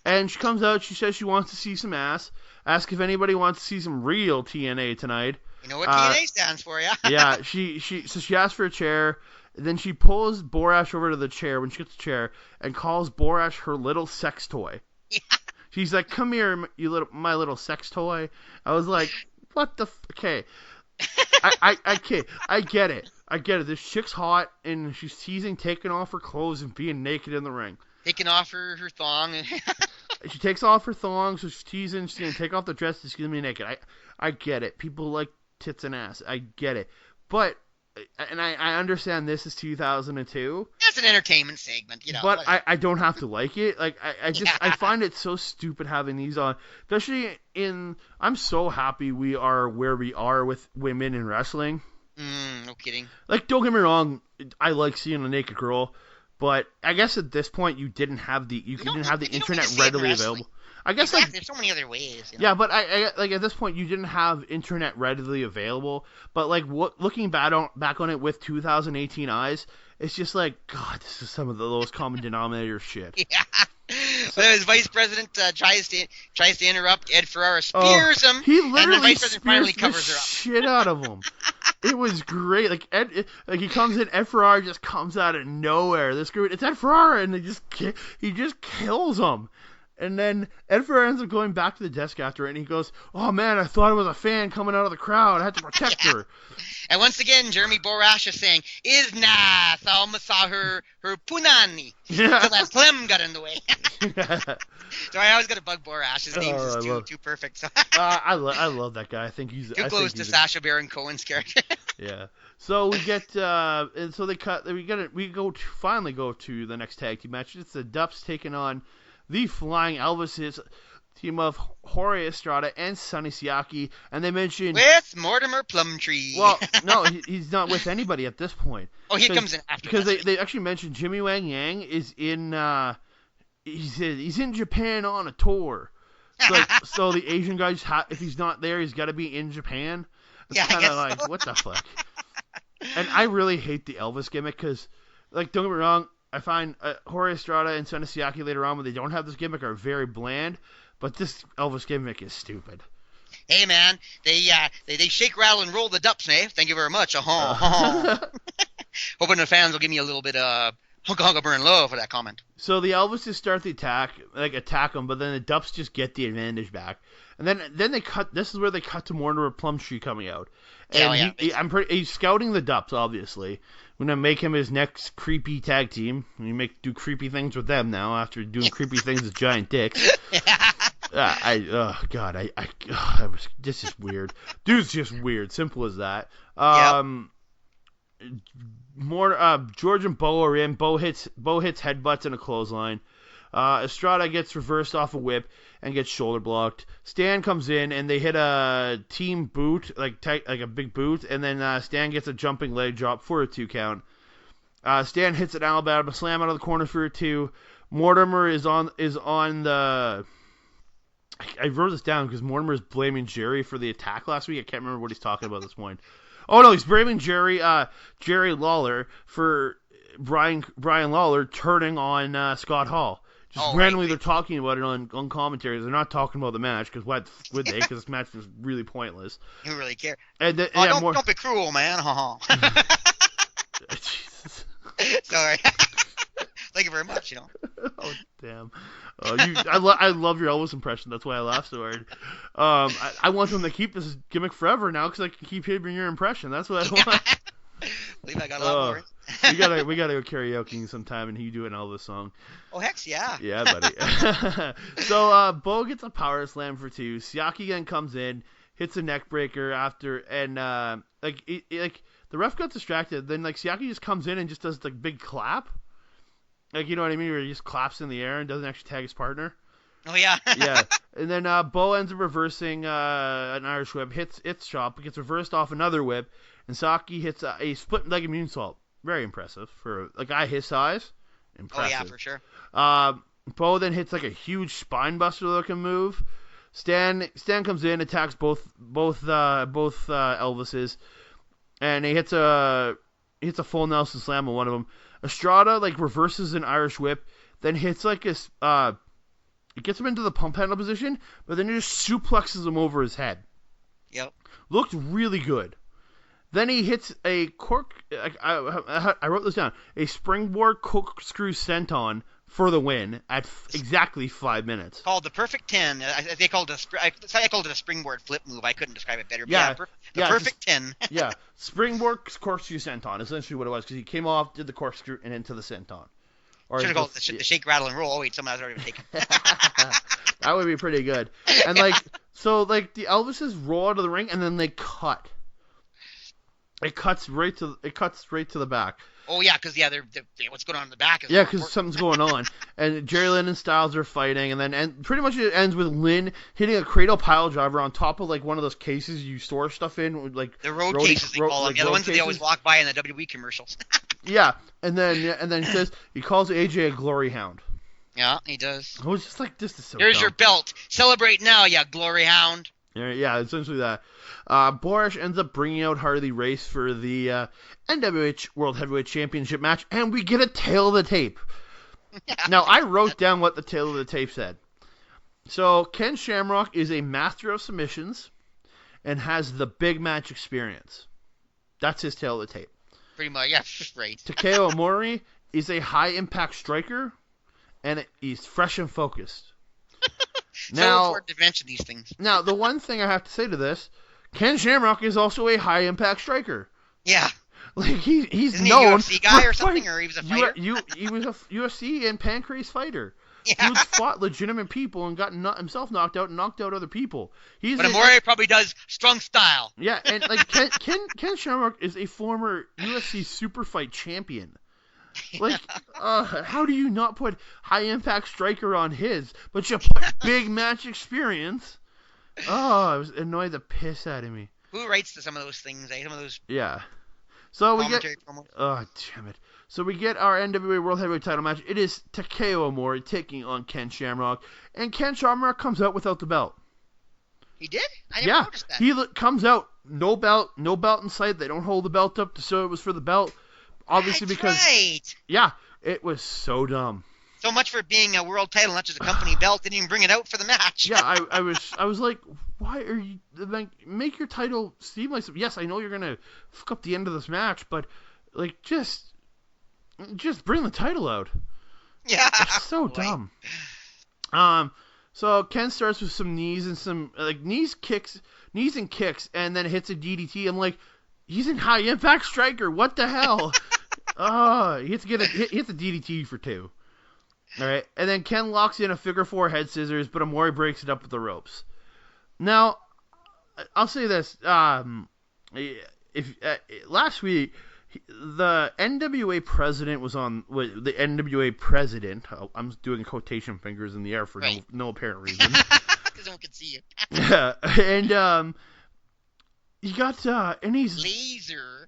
Speaker 7: And she comes out. She says she wants to see some ass. Ask if anybody wants to see some real TNA tonight.
Speaker 8: You know what TNA stands for, yeah?
Speaker 7: Yeah. So she asks for a chair. Then she pulls Borash over to the chair when she gets the chair and calls Borash her little sex toy.
Speaker 8: Yeah.
Speaker 7: She's like, "Come here, my little sex toy." I was like, "What the? Okay, I get it. This chick's hot and she's teasing taking off her clothes and being naked in the ring.
Speaker 8: Taking off her thong.
Speaker 7: She takes off her thong, so she's teasing. She's gonna take off the dress. She's gonna be naked. I get it. People like tits and ass. I get it, but. And I understand this is 2002.
Speaker 8: That's an entertainment segment,
Speaker 7: But I don't have to like it. I find it so stupid having these on, especially I'm so happy we are where we are with women in wrestling.
Speaker 8: No kidding.
Speaker 7: Don't get me wrong, I like seeing a naked girl, but I guess at this point you didn't have the internet readily available. I guess
Speaker 8: there's so many other ways.
Speaker 7: Yeah, but I at this point you didn't have internet readily available. But looking back on it with 2018 eyes, it's just God, this is some of the lowest common denominator shit.
Speaker 8: Yeah. So his vice president tries to interrupt. Ed Ferrara spears him.
Speaker 7: He literally
Speaker 8: and the vice president finally covers her up.
Speaker 7: Shit out of him. It was great. He comes in. Ed Ferrara just comes out of nowhere. It's Ed Ferrara, and he just kills him. And then Ed Ferrara ends up going back to the desk after it, and he goes, "Oh man, I thought it was a fan coming out of the crowd. I had to protect her."
Speaker 8: And once again, Jeremy Borash is saying, "Isna saw her punani."
Speaker 7: Yeah.
Speaker 8: So that Clem got in the way. So I always got to bug Borash. His name's just too perfect. So.
Speaker 7: I love that guy. I think he's
Speaker 8: too close to Sacha Baron Cohen's character.
Speaker 7: Yeah. So we get and so they cut. Finally go to the next tag team match. It's the Dups taking on the Flying Elvises, team of Jorge Estrada and Sonny Siaki, and they mentioned
Speaker 8: with Mortimer Plumtree.
Speaker 7: Well, no, he's not with anybody at this point.
Speaker 8: Oh, he comes in after
Speaker 7: because they actually mentioned Jimmy Wang Yang is in. He's in Japan on a tour. So the Asian guy, if he's not there, he's got to be in Japan. It's kind of what the fuck. And I really hate the Elvis gimmick because, don't get me wrong. I find Jorge Estrada and Sonny Siaki later on, when they don't have this gimmick, are very bland. But this Elvis gimmick is stupid.
Speaker 8: Hey man, they shake, rattle, and roll the dups, eh? Thank you very much. Hoping the fans will give me a little bit of hunka hunka burn low for that comment.
Speaker 7: So the Elvises start the attack them, but then the Dups just get the advantage back, and then they cut. This is where they cut to Mortimer Plumtree coming out, and he's scouting the Dups. Obviously, we're gonna make him his next creepy tag team. We do creepy things with them now after doing creepy things with giant dicks. This is weird. Dude's just weird. Simple as that. George and Bo are in. Bo hits headbutts and a clothesline. Estrada gets reversed off a whip and gets shoulder blocked. Stan comes in and they hit a team boot, like a big boot, and then Stan gets a jumping leg drop for a 2 count. Stan hits an Alabama slam out of the corner for a 2. Mortimer is on the. I wrote this down because Mortimer is blaming Jerry for the attack last week. I can't remember what he's talking about at this point. Oh no, he's blaming Jerry Lawler for Brian Lawler turning on Scott Hall. Just randomly they're talking about it on commentaries. They're not talking about the match because why would they? Because this match was really pointless.
Speaker 8: You really care?
Speaker 7: And
Speaker 8: don't be cruel, man. Sorry. Thank you very much.
Speaker 7: Oh damn! I love your Elvis impression. That's why I laughed so hard. I want them to keep this gimmick forever now because I can keep hearing your impression. That's what I want.
Speaker 8: I believe I got a lot more.
Speaker 7: we gotta go karaoke sometime and you do an Elvis song.
Speaker 8: Oh heck yeah!
Speaker 7: Yeah, buddy. So Bo gets a power slam for 2. Siaki then comes in, hits a neck breaker after, and the ref got distracted. Then Siaki just comes in and just does big clap. You know what I mean? Where he just claps in the air and doesn't actually tag his partner.
Speaker 8: Oh, yeah.
Speaker 7: Yeah. And then Bo ends up reversing an Irish whip, hits chop, gets reversed off another whip, and Saki hits a split-legged moonsault. Very impressive for a guy his size. Impressive.
Speaker 8: Oh, yeah, for sure.
Speaker 7: Bo then hits a huge spine-buster-looking move. Stan comes in, attacks both Elvises, and he hits a full Nelson slam on one of them. Estrada reverses an Irish whip, then hits it gets him into the pump handle position, but then he just suplexes him over his head.
Speaker 8: Yep. Looked
Speaker 7: really good. Then he hits a cork. I wrote this down. A springboard corkscrew senton for the win at exactly 5 minutes.
Speaker 8: Called the perfect 10. I called it a springboard flip move. I couldn't describe it better.
Speaker 7: Yeah,
Speaker 8: perfect 10.
Speaker 7: Yeah, springboard corkscrew senton is essentially what it was because he came off, did the corkscrew, and into the senton.
Speaker 8: Should have called it the shake, rattle, and roll. Oh wait, someone else already taken.
Speaker 7: That would be pretty good. And the Elvises roll out of the ring and then they cut. It cuts right to the back.
Speaker 8: Oh yeah, because they're what's going on in the back is
Speaker 7: because something's going on, and Jerry Lynn and Styles are fighting, and pretty much it ends with Lynn hitting a cradle pile driver on top of one of those cases you store stuff in,
Speaker 8: the road cases they call them, the ones that they always walk by in the WWE commercials.
Speaker 7: Yeah, and then he calls AJ a glory hound.
Speaker 8: Yeah, he does.
Speaker 7: I was just this is so.
Speaker 8: Here's
Speaker 7: dumb.
Speaker 8: your belt. Celebrate now, you glory hound.
Speaker 7: Yeah, essentially that. Borash ends up bringing out Harley Race for the NWA World Heavyweight Championship match, and we get a tail of the tape. Now, I wrote down what the tail of the tape said. So, Ken Shamrock is a master of submissions and has the big match experience. That's his tail of the tape.
Speaker 8: Pretty much, yeah, right.
Speaker 7: Takeo Omori is a high-impact striker, and he's fresh and focused.
Speaker 8: So important to mention these things.
Speaker 7: Now, the one thing I have to say to this, Ken Shamrock is also a high-impact striker.
Speaker 8: Yeah.
Speaker 7: He's
Speaker 8: Isn't
Speaker 7: known
Speaker 8: he a UFC guy or something, or he was a fighter?
Speaker 7: He was a UFC and pancrase fighter.
Speaker 8: Yeah.
Speaker 7: Dude's fought legitimate people and got himself knocked out and knocked out other people.
Speaker 8: But Amore probably does strong style.
Speaker 7: Yeah, and Ken Shamrock is a former UFC super fight champion. How do you not put high impact striker on his, but you put big match experience? Oh, it was annoyed the piss out of me.
Speaker 8: Who writes to some of those things? Some of those.
Speaker 7: Yeah. So we get.
Speaker 8: Promos?
Speaker 7: Oh damn it! So we get our NWA World Heavyweight Title match. It is Takeo Omori taking on Ken Shamrock, and Ken Shamrock comes out without the belt.
Speaker 8: He did? I never noticed that.
Speaker 7: He comes out no belt in sight. They don't hold the belt up to show it was for the belt. Obviously, because yeah, it was so dumb.
Speaker 8: So much for being a world title, not just a company belt. Didn't even bring it out for the match.
Speaker 7: Yeah, I was like, why are you like make your title seem like yes, I know you're gonna fuck up the end of this match, but like just bring the title out.
Speaker 8: Yeah.
Speaker 7: It's so dumb. So Ken starts with some knees and some knees and kicks, and then hits a DDT. I'm like, he's in high impact striker. What the hell? He hits a DDT for 2. All right, and then Ken locks in a figure 4 head scissors, but Amori breaks it up with the ropes. Now, I'll say this: if last week the NWA president was on the NWA president. I'm doing quotation fingers in the air for no apparent reason.
Speaker 8: Because no one can see you.
Speaker 7: Yeah, and he got and he's
Speaker 8: laser.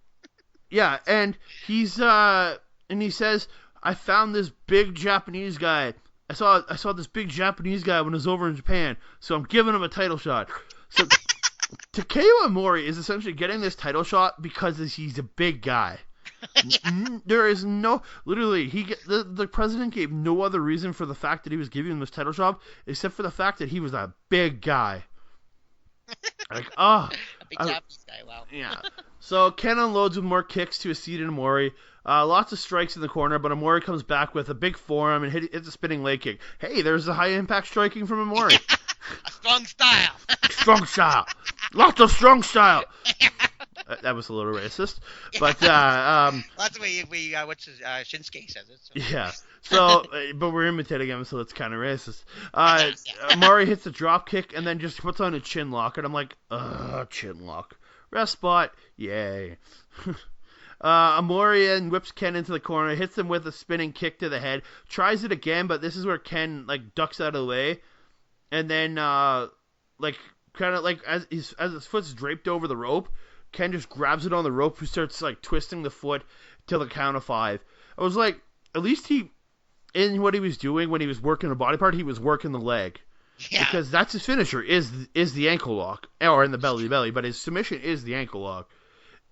Speaker 7: Yeah, and he's and he says, I found this big Japanese guy. I saw this big Japanese guy when I was over in Japan, so I'm giving him a title shot. So Takeo Amori is essentially getting this title shot because he's a big guy. Yeah. There is no literally the president gave no other reason for the fact that he was giving him this title shot except for the fact that he was a big guy. Like a big Japanese guy. Wow. Yeah. So Ken unloads with more kicks to a seated Amori. Lots of strikes in the corner, but Amori comes back with a big forearm and hits a spinning leg kick. Hey, there's the high impact striking from Amori.
Speaker 8: A strong style.
Speaker 7: Strong style. Lots of strong style. That was a little racist, but
Speaker 8: that's the way Shinsuke says it. So.
Speaker 7: Yeah. So, but we're imitating him, so it's kind of racist. Amori hits a drop kick and then just puts on a chin lock, and I'm like, chin lock. Rest spot, yay. Amori and whips Ken into the corner, hits him with a spinning kick to the head, tries it again, but this is where Ken ducks out of the way, and then as his foot's draped over the rope, Ken just grabs it on the rope and starts twisting the foot till the count of 5. I was like, at least in what he was doing when he was working a body part, he was working the leg. Yeah. Because that's his finisher, is the ankle lock. Or in the belly, but his submission is the ankle lock.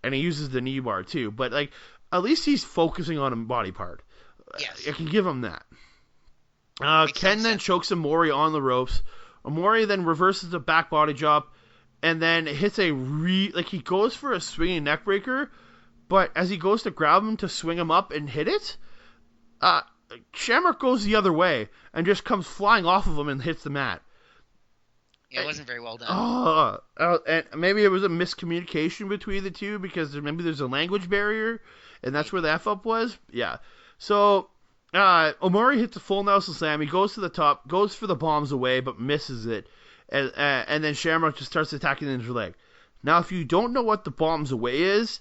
Speaker 7: And he uses the knee bar too. But at least he's focusing on a body part. Yes. I can give him that. Ken then chokes Amori on the ropes. Amori then reverses the back body drop. And then hits he goes for a swinging neck breaker, but as he goes to grab him to swing him up and hit it, Shamrock goes the other way and just comes flying off of him and hits the mat.
Speaker 8: Yeah, it wasn't very well done.
Speaker 7: And maybe it was a miscommunication between the two because maybe there's a language barrier, and that's where the F-up was. Yeah. So Omori hits a full Nelson Slam. He goes to the top, goes for the bombs away, but misses it. And then Shamrock just starts attacking the injured leg. Now, if you don't know what the bombs away is,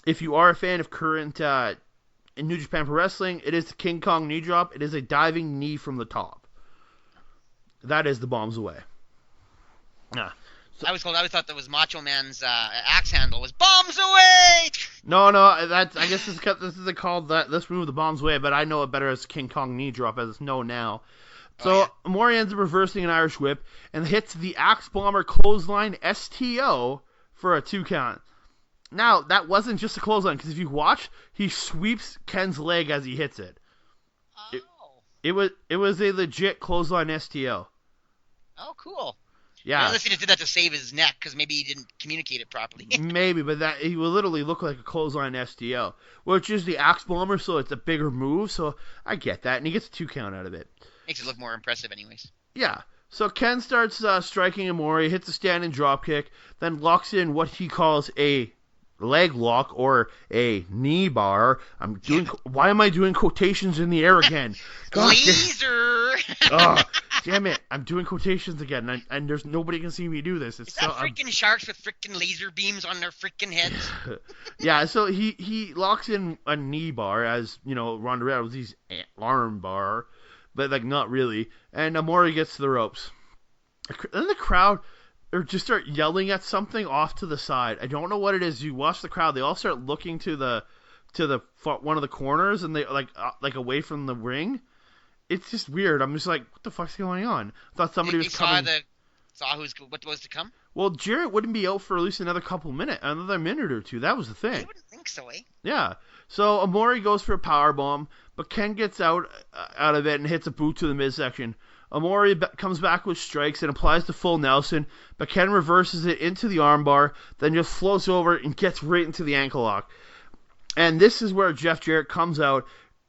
Speaker 7: if you are a fan of current in New Japan Pro Wrestling, it is the King Kong knee drop. It is a diving knee from the top. That is the bombs away. Yeah.
Speaker 8: So, I always thought that was Macho Man's axe handle was bombs away.
Speaker 7: No, I guess this is called that. Let's move the bombs away, but I know it better as King Kong knee drop as it's known now. So Amori ends up reversing an Irish whip and hits the Axe Bomber clothesline STO for a 2 count. Now, that wasn't just a clothesline, because if you watch, he sweeps Ken's leg as he hits it. Oh. It was a legit clothesline STO.
Speaker 8: Oh, cool.
Speaker 7: Yeah.
Speaker 8: Unless he just did that to save his neck, because maybe he didn't communicate it properly.
Speaker 7: Maybe, but he will literally look like a clothesline STO, which is the Axe Bomber, so it's a bigger move, so I get that, and he gets a 2 count out of it.
Speaker 8: Makes it look more impressive anyways.
Speaker 7: Yeah. So Ken starts striking Amori, hits a standing dropkick, then locks in what he calls a leg lock or a knee bar. Why am I doing quotations in the air again?
Speaker 8: Laser!
Speaker 7: Damn it. I'm doing quotations again, and there's nobody can see me do this.
Speaker 8: Is that freaking sharks with freaking laser beams on their freaking heads?
Speaker 7: Yeah, so he locks in a knee bar, as, Ronda Rousey's arm bar. But, not really. And Amori gets to the ropes. Then the crowd just start yelling at something off to the side. I don't know what it is. You watch the crowd. They all start looking to the one of the corners, and they, away from the ring. It's just weird. I'm just like, what the fuck's going on? I thought somebody was coming.
Speaker 8: Saw what was to come?
Speaker 7: Well, Jarrett wouldn't be out for at least another minute or two. That was the thing.
Speaker 8: I wouldn't think so, eh?
Speaker 7: Yeah. So Amori goes for a powerbomb, but Ken gets out of it and hits a boot to the midsection. Amore comes back with strikes and applies the full Nelson, but Ken reverses it into the armbar, then just floats over and gets right into the ankle lock. And this is where Jeff Jarrett comes out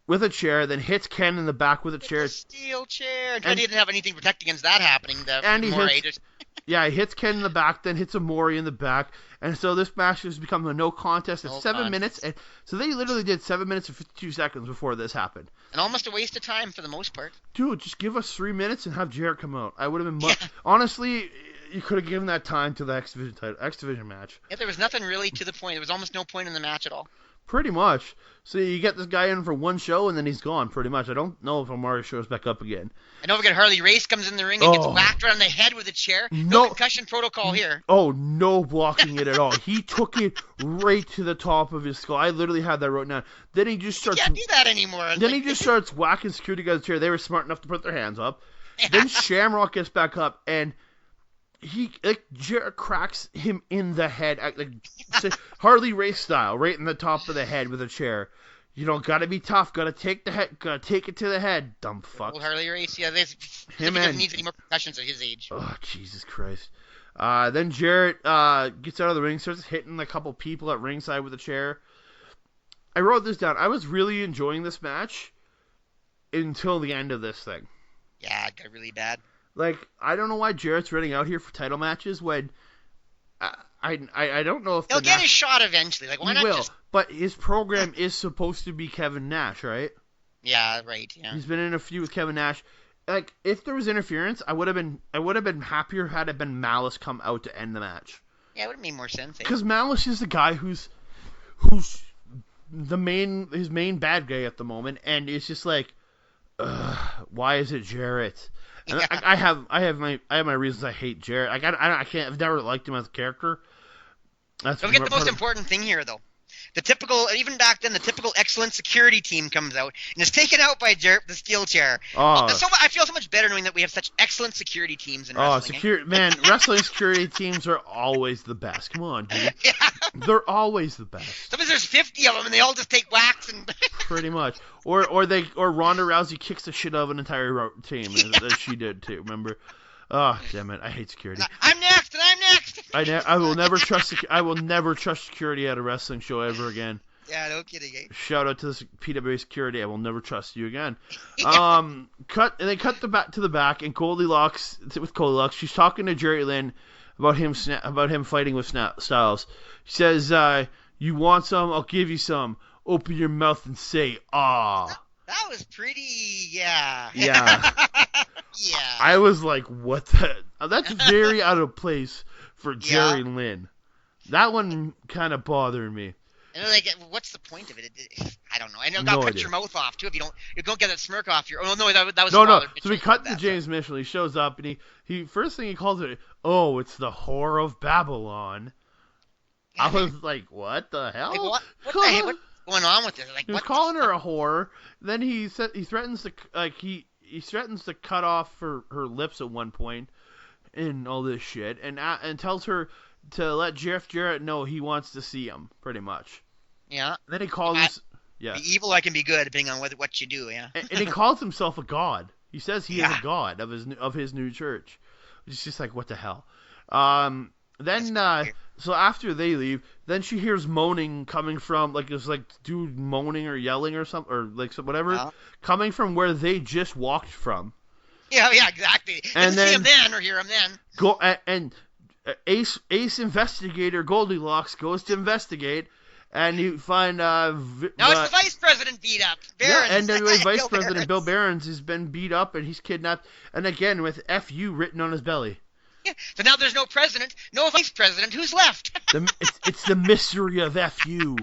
Speaker 7: with a chair, then hits Ken in the back with a chair.
Speaker 8: Steel chair. And he didn't have anything to protect against that happening.
Speaker 7: He hits Ken in the back, then hits Amore in the back. And so this match has become a no contest. It's 7 minutes. And so they literally did 7 minutes and 52 seconds before this happened.
Speaker 8: And almost a waste of time for the most part.
Speaker 7: Dude, just give us 3 minutes and have Jarrett come out. I would have been honestly, you could have given that time to the X Division match.
Speaker 8: Yeah, there was nothing really to the point. There was almost no point in the match at all.
Speaker 7: Pretty much. So you get this guy in for one show and then he's gone, pretty much. I don't know if Amore shows back up again.
Speaker 8: And don't forget, Harley Race comes in the ring and gets whacked around the head with a chair. No concussion protocol here.
Speaker 7: Oh, no blocking it at all. He took it right to the top of his skull. I literally had that wrote down. Then he just starts...
Speaker 8: You can't do that anymore.
Speaker 7: Then he just starts whacking security guys with the chair. They were smart enough to put their hands up. Then Shamrock gets back up and... Jarrett cracks him in the head, Harley Race style, right in the top of the head with a chair. You know, gotta be tough, gotta take it to the head, dumb fuck.
Speaker 8: Well, Harley Race, yeah, he doesn't need any more concussions at his age.
Speaker 7: Oh, Jesus Christ. Then Jarrett gets out of the ring, starts hitting a couple people at ringside with a chair. I wrote this down. I was really enjoying this match until the end of this thing.
Speaker 8: Yeah, it got really bad.
Speaker 7: Like, I don't know why Jarrett's running out here for title matches when I don't know if
Speaker 8: he'll get his shot eventually. Like, why not
Speaker 7: will,
Speaker 8: just...
Speaker 7: but his program is supposed to be Kevin Nash, right?
Speaker 8: Yeah, right. Yeah.
Speaker 7: He's been in a feud with Kevin Nash. Like, if there was interference, I would have been happier had it been Malice come out to end the match.
Speaker 8: Yeah, it would have made more sense.
Speaker 7: Because Malice is the guy who's his main bad guy at the moment, and it's just like, why is it Jarrett? And yeah. I have my reasons I hate Jarrett. I've never liked him as a character.
Speaker 8: Don't forget the most important thing here, though. The typical, even back then, the typical excellent security team comes out and is taken out by Jarrett, the steel chair. I feel so much better knowing that we have such excellent security teams in wrestling.
Speaker 7: Wrestling security teams are always the best. Come on, dude. Yeah. They're always the best.
Speaker 8: Sometimes there's 50 of them and they all just take whacks and.
Speaker 7: Pretty much. Or Ronda Rousey kicks the shit out of an entire team, as she did too. Remember? Oh, damn it! I hate security.
Speaker 8: I'm next, and I'm next.
Speaker 7: I will never trust security at a wrestling show ever again.
Speaker 8: Yeah, no kidding. Eh?
Speaker 7: Shout out to the PWA security. I will never trust you again. They cut to the back, and Goldilocks, she's talking to Jerry Lynn about him fighting with Styles. She says, "You want some? I'll give you some. Open your mouth and say ah."
Speaker 8: That was pretty, yeah.
Speaker 7: Yeah.
Speaker 8: Yeah.
Speaker 7: I was like, what the... That's very out of place for Jerry Lynn. That one kind of bothered me.
Speaker 8: And like, what's the point of it? I don't know. I know you gotta cut your mouth off, too, if you don't get that smirk off your... Oh, no, that was...
Speaker 7: No. So we cut to James Mitchell. He shows up, and he first thing he calls it, oh, it's the whore of Babylon. I was like, what the hell?
Speaker 8: Like, what the heck? What's going on with this? Like,
Speaker 7: he was calling her a whore. Then he threatens to he threatens to cut off her lips at one point, and all this shit, and tells her to let Jeff Jarrett know he wants to see him, pretty much.
Speaker 8: Yeah.
Speaker 7: Then he calls
Speaker 8: be evil, I can be good, depending on what you do. Yeah.
Speaker 7: And he calls himself a god. He says he is a god of his new church. It's just like, what the hell. Then so after they leave, then she hears moaning coming from, like, it's like dude moaning or yelling or something, or like whatever, coming from where they just walked from.
Speaker 8: Yeah, exactly.
Speaker 7: And then see
Speaker 8: him then or hear him then.
Speaker 7: And Ace investigator Goldilocks goes to investigate, and you find
Speaker 8: now it's the vice president beat up. Barons.
Speaker 7: Yeah, NWA vice president Bill Barons has been beat up, and he's kidnapped, and again with FU written on his belly.
Speaker 8: Yeah. So now there's no president, no vice president. Who's left?
Speaker 7: It's the mystery of FU,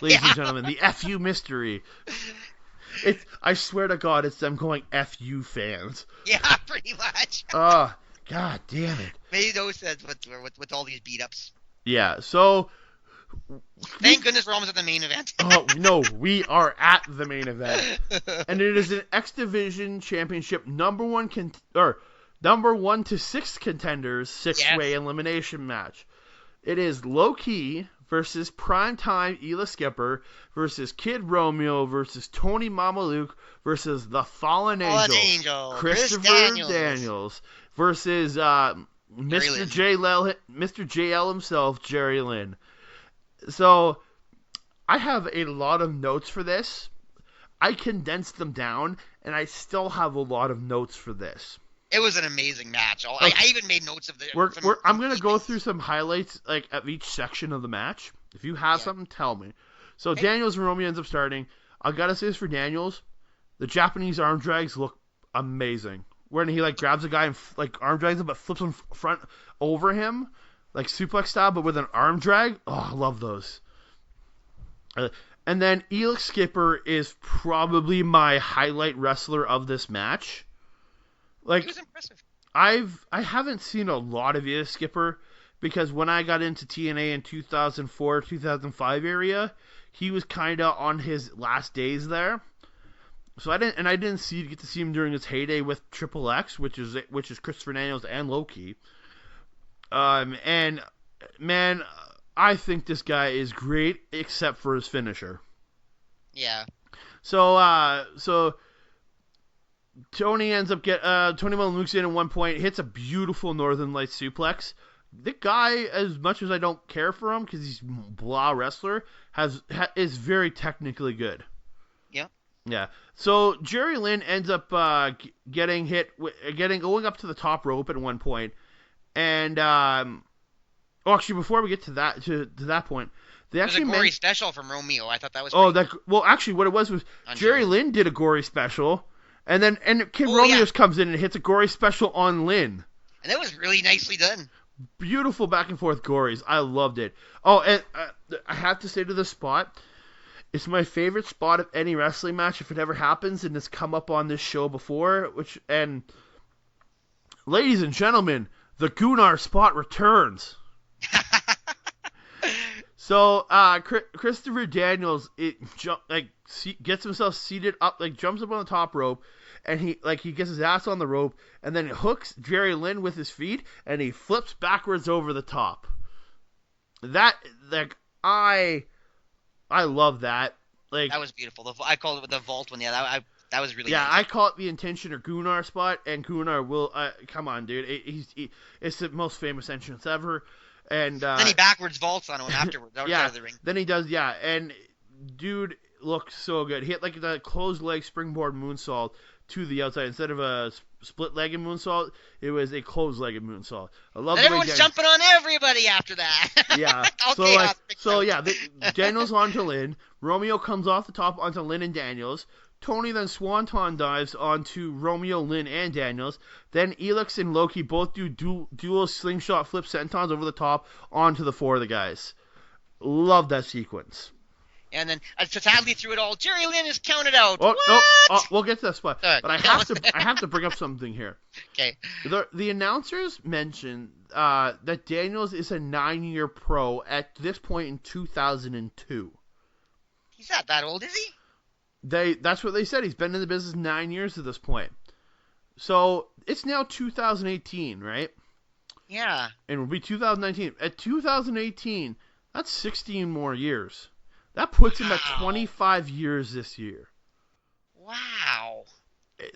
Speaker 7: ladies and gentlemen. The FU mystery. I swear to God, it's them going FU fans.
Speaker 8: Yeah, pretty much.
Speaker 7: God damn it.
Speaker 8: Maybe those said with all these beat ups.
Speaker 7: Yeah. So.
Speaker 8: Thank goodness we're almost at the main event.
Speaker 7: Oh no, we are at the main event, and it is an X Division Championship number 1 to 6 contenders 6-way elimination match. It is Low Key versus Primetime Ela Skipper versus Kid Romeo versus Tony Mamaluke versus the Fallen Angel, Christopher Daniels versus Mr. JL himself, Jerry Lynn. So I have a lot of notes for this. I condensed them down, and I still have a lot of notes for this.
Speaker 8: It was an amazing match. I even made notes of the.
Speaker 7: I'm going to go through some highlights like of each section of the match. If you have something, tell me. So Daniels and Romeo ends up starting. I got to say this for Daniels. The Japanese arm drags look amazing. When he like grabs a guy and like arm drags him, but flips him front over him, like suplex style, but with an arm drag. Oh, I love those. And then Ela Skipper is probably my highlight wrestler of this match. Like,
Speaker 8: he was impressive.
Speaker 7: I haven't seen a lot of Ela Skipper because when I got into TNA in 2004, 2005 area, he was kind of on his last days there. So I didn't get to see him during his heyday with Triple X, which is Christopher Daniels and Loki. And man, I think this guy is great except for his finisher.
Speaker 8: Yeah.
Speaker 7: So Tony ends up Tony Mamaluke's in at one point, hits a beautiful Northern Lights suplex. The guy, as much as I don't care for him because he's blah wrestler, is very technically good. Yeah. Yeah. So Jerry Lynn ends up going up to the top rope at one point, and actually before we get to that point, they actually
Speaker 8: a gory special from Romeo. I thought that was.
Speaker 7: Actually what it was Jerry Lynn did a gory special, and Kid Romeo's comes in and hits a gory special on Lynn.
Speaker 8: And that was really nicely done.
Speaker 7: Beautiful back and forth gories. I loved it. Oh, and I have to say to this spot, it's my favorite spot of any wrestling match if it ever happens, and it's come up on this show before. And ladies and gentlemen, the Gunnar spot returns. So Christopher Daniels gets himself seated up, jumps up on the top rope, and he gets his ass on the rope, and then hooks Jerry Lynn with his feet, and he flips backwards over the top. I love that.
Speaker 8: That was beautiful. I called it the vault one. Yeah, that was really nice.
Speaker 7: I call it the intention or Gunnar spot, and Gunnar will come on, dude. It's the most famous entrance ever. And
Speaker 8: then he backwards vaults on him afterwards. Out of the ring.
Speaker 7: Then he does, and dude looks so good. He hit the closed leg springboard moonsault to the outside instead of a split-legged moonsault. It was a closed-legged moonsault. I love. And
Speaker 8: everyone's jumping on everybody after that.
Speaker 7: Yeah. Daniels onto Lynn. Romeo comes off the top onto Lynn and Daniels. Tony then swanton dives onto Romeo, Lynn, and Daniels. Then Elix and Loki both do dual slingshot flip sentons over the top onto the four of the guys. Love that sequence.
Speaker 8: And then sadly through it all, Jerry Lynn is counted out.
Speaker 7: Oh, no, we'll get to that spot. But I have to bring up something here.
Speaker 8: Okay.
Speaker 7: The announcers mentioned that Daniels is a 9-year pro at this point in 2002.
Speaker 8: He's not that old, is he?
Speaker 7: That's what they said. He's been in the business 9 years at this point. So it's now 2018, right?
Speaker 8: Yeah.
Speaker 7: And it'll be 2019. At 2018, that's 16 more years. That puts him at 25 years this year.
Speaker 8: Wow.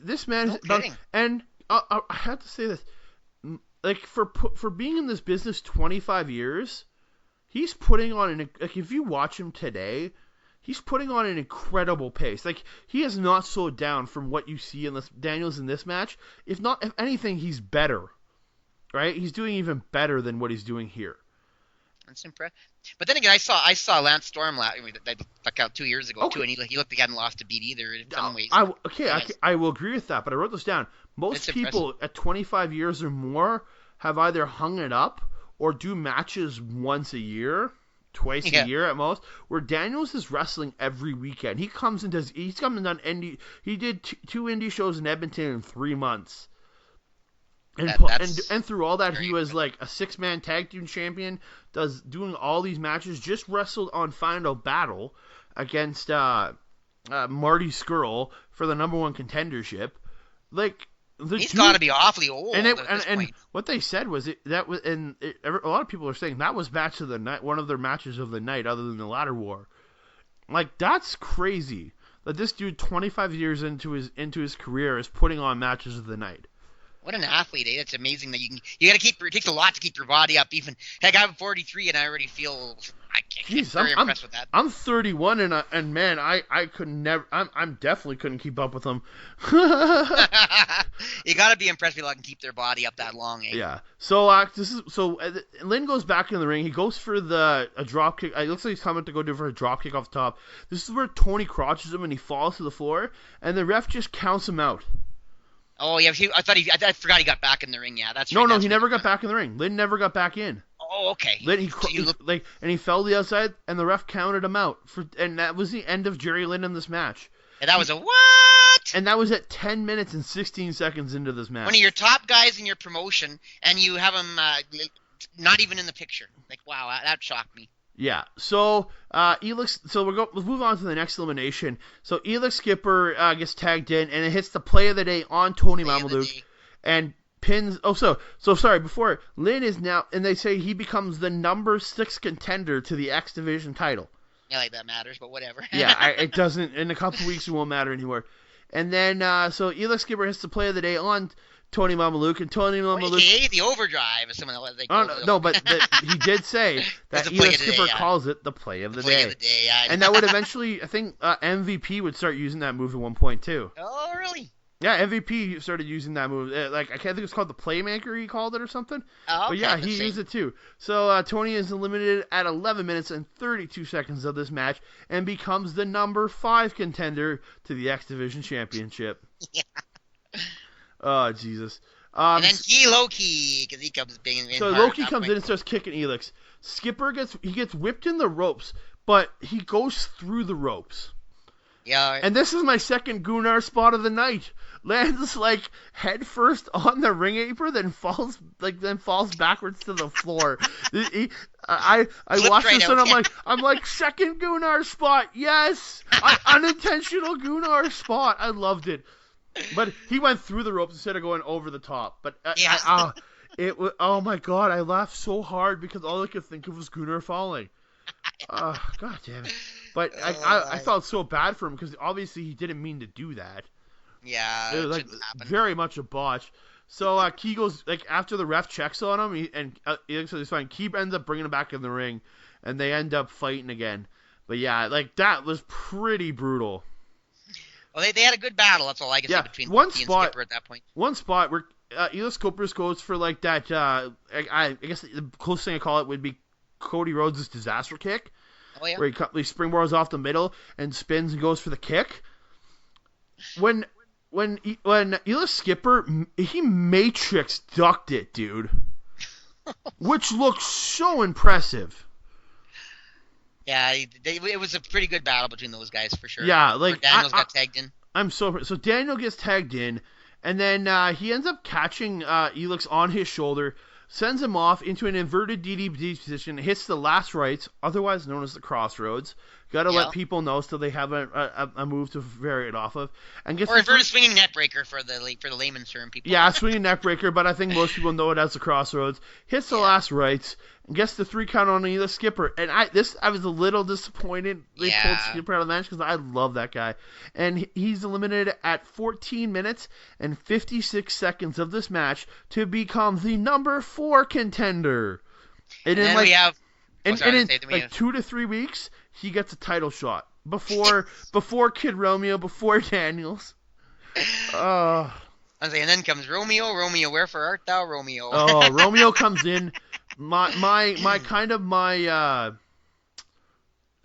Speaker 7: This man is
Speaker 8: kidding.
Speaker 7: And I have to say this, for being in this business 25 years, he's putting on if you watch him today, he's putting on an incredible pace. He has not slowed down from what you see in Daniels in this match. If anything, he's better. Right? He's doing even better than what he's doing here.
Speaker 8: That's impressive. But then again, I saw Lance Storm out 2 years ago too, and he looked like he hadn't lost a beat either in some ways.
Speaker 7: I will agree with that, but I wrote this down. Most people at 25 years or more have either hung it up or do matches once a year, twice a year at most. Where Daniels is wrestling every weekend. He comes and does. He's come and done indie. He did 2 indie shows in Edmonton in 3 months. And through all that, he was like a 6-man tag team champion, doing all these matches, just wrestled on Final Battle against Marty Skrull for the #1 contendership.
Speaker 8: He's got to be awfully old
Speaker 7: And,
Speaker 8: at this
Speaker 7: and
Speaker 8: point.
Speaker 7: what they said was a lot of people are saying that was match of the night, one of their matches of the night, other than the ladder war. Like, that's crazy that this dude 25 years into his career is putting on matches of the night.
Speaker 8: What an athlete, eh? It's amazing that you got to keep. It takes a lot to keep your body up. Even heck, I'm 43 and I already feel. I'm very impressed with that.
Speaker 7: I'm 31 and man, I could never. I'm definitely couldn't keep up with him.
Speaker 8: You got to be impressed with people that can keep their body up that long, eh?
Speaker 7: Yeah. So Lynn goes back in the ring. He goes for a drop kick. It looks like he's coming to go do for a drop kick off the top. This is where Tony crotches him and he falls to the floor, and the ref just counts him out.
Speaker 8: Oh yeah, I forgot he got back in the ring. Yeah, that's
Speaker 7: no,
Speaker 8: right.
Speaker 7: no, he never got back in the ring. Lynn never got back in.
Speaker 8: Oh, okay.
Speaker 7: Lynn, he fell to the outside, and the ref counted him out and that was the end of Jerry Lynn in this match.
Speaker 8: And that was a what?
Speaker 7: And that was at 10 minutes and 16 seconds into this match.
Speaker 8: One of your top guys in your promotion, and you have him not even in the picture. Like, wow, that shocked me.
Speaker 7: Yeah. So let's move on to the next elimination. So Elix Skipper gets tagged in, and it hits the play of the day on Tony Mamaluke, and pins. Oh, so sorry. Before Lynn is now, and they say he becomes the number 6 contender to the X Division title.
Speaker 8: Yeah, like that matters, but whatever.
Speaker 7: Yeah, it doesn't. In a couple weeks, it won't matter anymore. And then so Elix Skipper hits the play of the day on Tony Mamaluke, and Tony Mamaluke.
Speaker 8: AKA the overdrive is someone that they call it.
Speaker 7: No, but he did say that Elix Skipper calls it the play of the day.
Speaker 8: Yeah.
Speaker 7: And that would eventually, I think, MVP would start using that move at one point too.
Speaker 8: Oh, really?
Speaker 7: Yeah, MVP started using that move. I can't think it's called the Playmaker. He called it or something.
Speaker 8: Oh, okay.
Speaker 7: But yeah, he used it too. So Tony is eliminated at 11 minutes and 32 seconds of this match and becomes the number 5 contender to the X Division Championship.
Speaker 8: Yeah.
Speaker 7: Oh, Jesus.
Speaker 8: And then Loki, because he comes in.
Speaker 7: So Loki comes in and starts kicking Elix. Skipper gets whipped in the ropes, but he goes through the ropes.
Speaker 8: Yeah.
Speaker 7: And this is my second Gunnar spot of the night. Lands like head first on the ring apron, then falls backwards to the floor. I watched this and I'm like second Gunnar spot, yes, unintentional Gunnar spot. I loved it, but he went through the ropes instead of going over the top. But it was, oh my god, I laughed so hard because all I could think of was Gunnar falling. God damn it. But I felt so bad for him because obviously he didn't mean to do that.
Speaker 8: Yeah,
Speaker 7: it was very much a botch. So Key goes after the ref checks on him, he's fine. Key ends up bringing him back in the ring, and they end up fighting again. But yeah, that was pretty brutal.
Speaker 8: Well, they had a good battle. That's all I can say between Key and Skipper at that point.
Speaker 7: One spot where Elix Skipper goes for that. I guess the closest thing I call it would be Cody Rhodes' disaster kick.
Speaker 8: Oh, yeah.
Speaker 7: Where he springboards off the middle and spins and goes for the kick. When Elix Skipper, he Matrix ducked it, dude. Which looks so impressive.
Speaker 8: Yeah, it was a pretty good battle between those guys for sure.
Speaker 7: Yeah,
Speaker 8: Daniels got tagged in.
Speaker 7: So Daniel gets tagged in, and then he ends up catching Elix on his shoulder, sends him off into an inverted DDT position, hits the last rights, otherwise known as the crossroads. Got to let people know so they have a move to vary it off of. And gets
Speaker 8: inverted swinging net breaker for the layman's term people.
Speaker 7: Yeah, swinging net breaker, but I think most people know it as the crossroads. Hits the last rights and gets the 3 count on the Skipper. And I was a little disappointed they pulled Skipper out of the match because I love that guy. And he's eliminated at 14 minutes and 56 seconds of this match to become the number 4 contender. And then we have. And in 2 to 3 weeks, he gets a title shot before Kid Romeo, before Daniels.
Speaker 8: And then comes Romeo, wherefore art thou, Romeo?
Speaker 7: Oh, Romeo comes in. My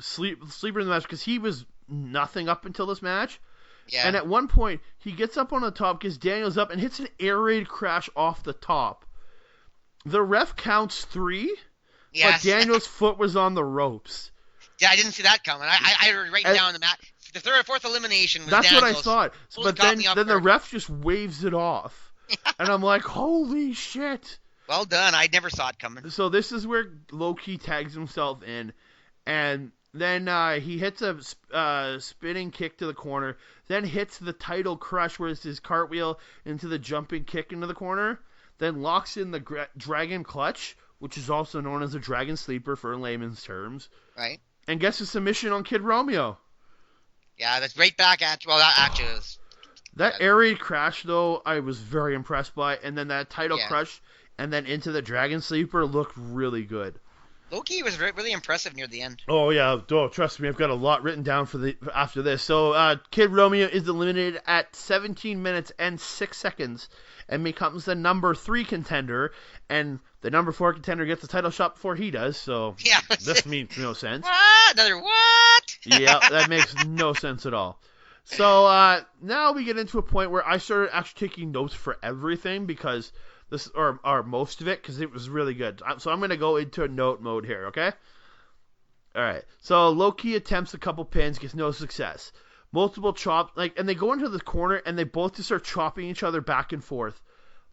Speaker 7: sleeper in the match because he was nothing up until this match. Yeah. And at one point, he gets up on the top, gets Daniels up, and hits an air raid crash off the top. The ref counts 3. Yes. But Daniel's foot was on the ropes.
Speaker 8: Yeah, I didn't see that coming. I heard right down the mat. The third or fourth elimination was
Speaker 7: That's
Speaker 8: Daniel's.
Speaker 7: What I thought. But then the ref just waves it off. And I'm like, holy shit.
Speaker 8: Well done. I never saw it coming.
Speaker 7: So this is where Low-Key tags himself in. And Then he hits a spinning kick to the corner. Then hits the title crush, where it's his cartwheel into the jumping kick into the corner. Then locks in the dragon clutch, which is also known as a dragon sleeper for layman's terms.
Speaker 8: Right.
Speaker 7: And gets a submission on Kid Romeo.
Speaker 8: Yeah, that's right back at. Well, that actually was.
Speaker 7: That air raid crash, though, I was very impressed by. And then that title crush and then into the dragon sleeper looked really good.
Speaker 8: Low-key was really impressive near the end.
Speaker 7: Oh, yeah. Oh, trust me, I've got a lot written down for after this. So, Kid Romeo is eliminated at 17 minutes and 6 seconds and becomes the number 3 contender. And the number 4 contender gets the title shot before he does. So, this makes no sense.
Speaker 8: What? Another what?
Speaker 7: Yeah, that makes no sense at all. So, now we get into a point where I started actually taking notes for everything because this, or most of it, because it was really good. So I'm going to go into a note mode here, okay? Alright, so Low-Ki attempts a couple pins, gets no success. Multiple chop, and they go into the corner, and they both just start chopping each other back and forth.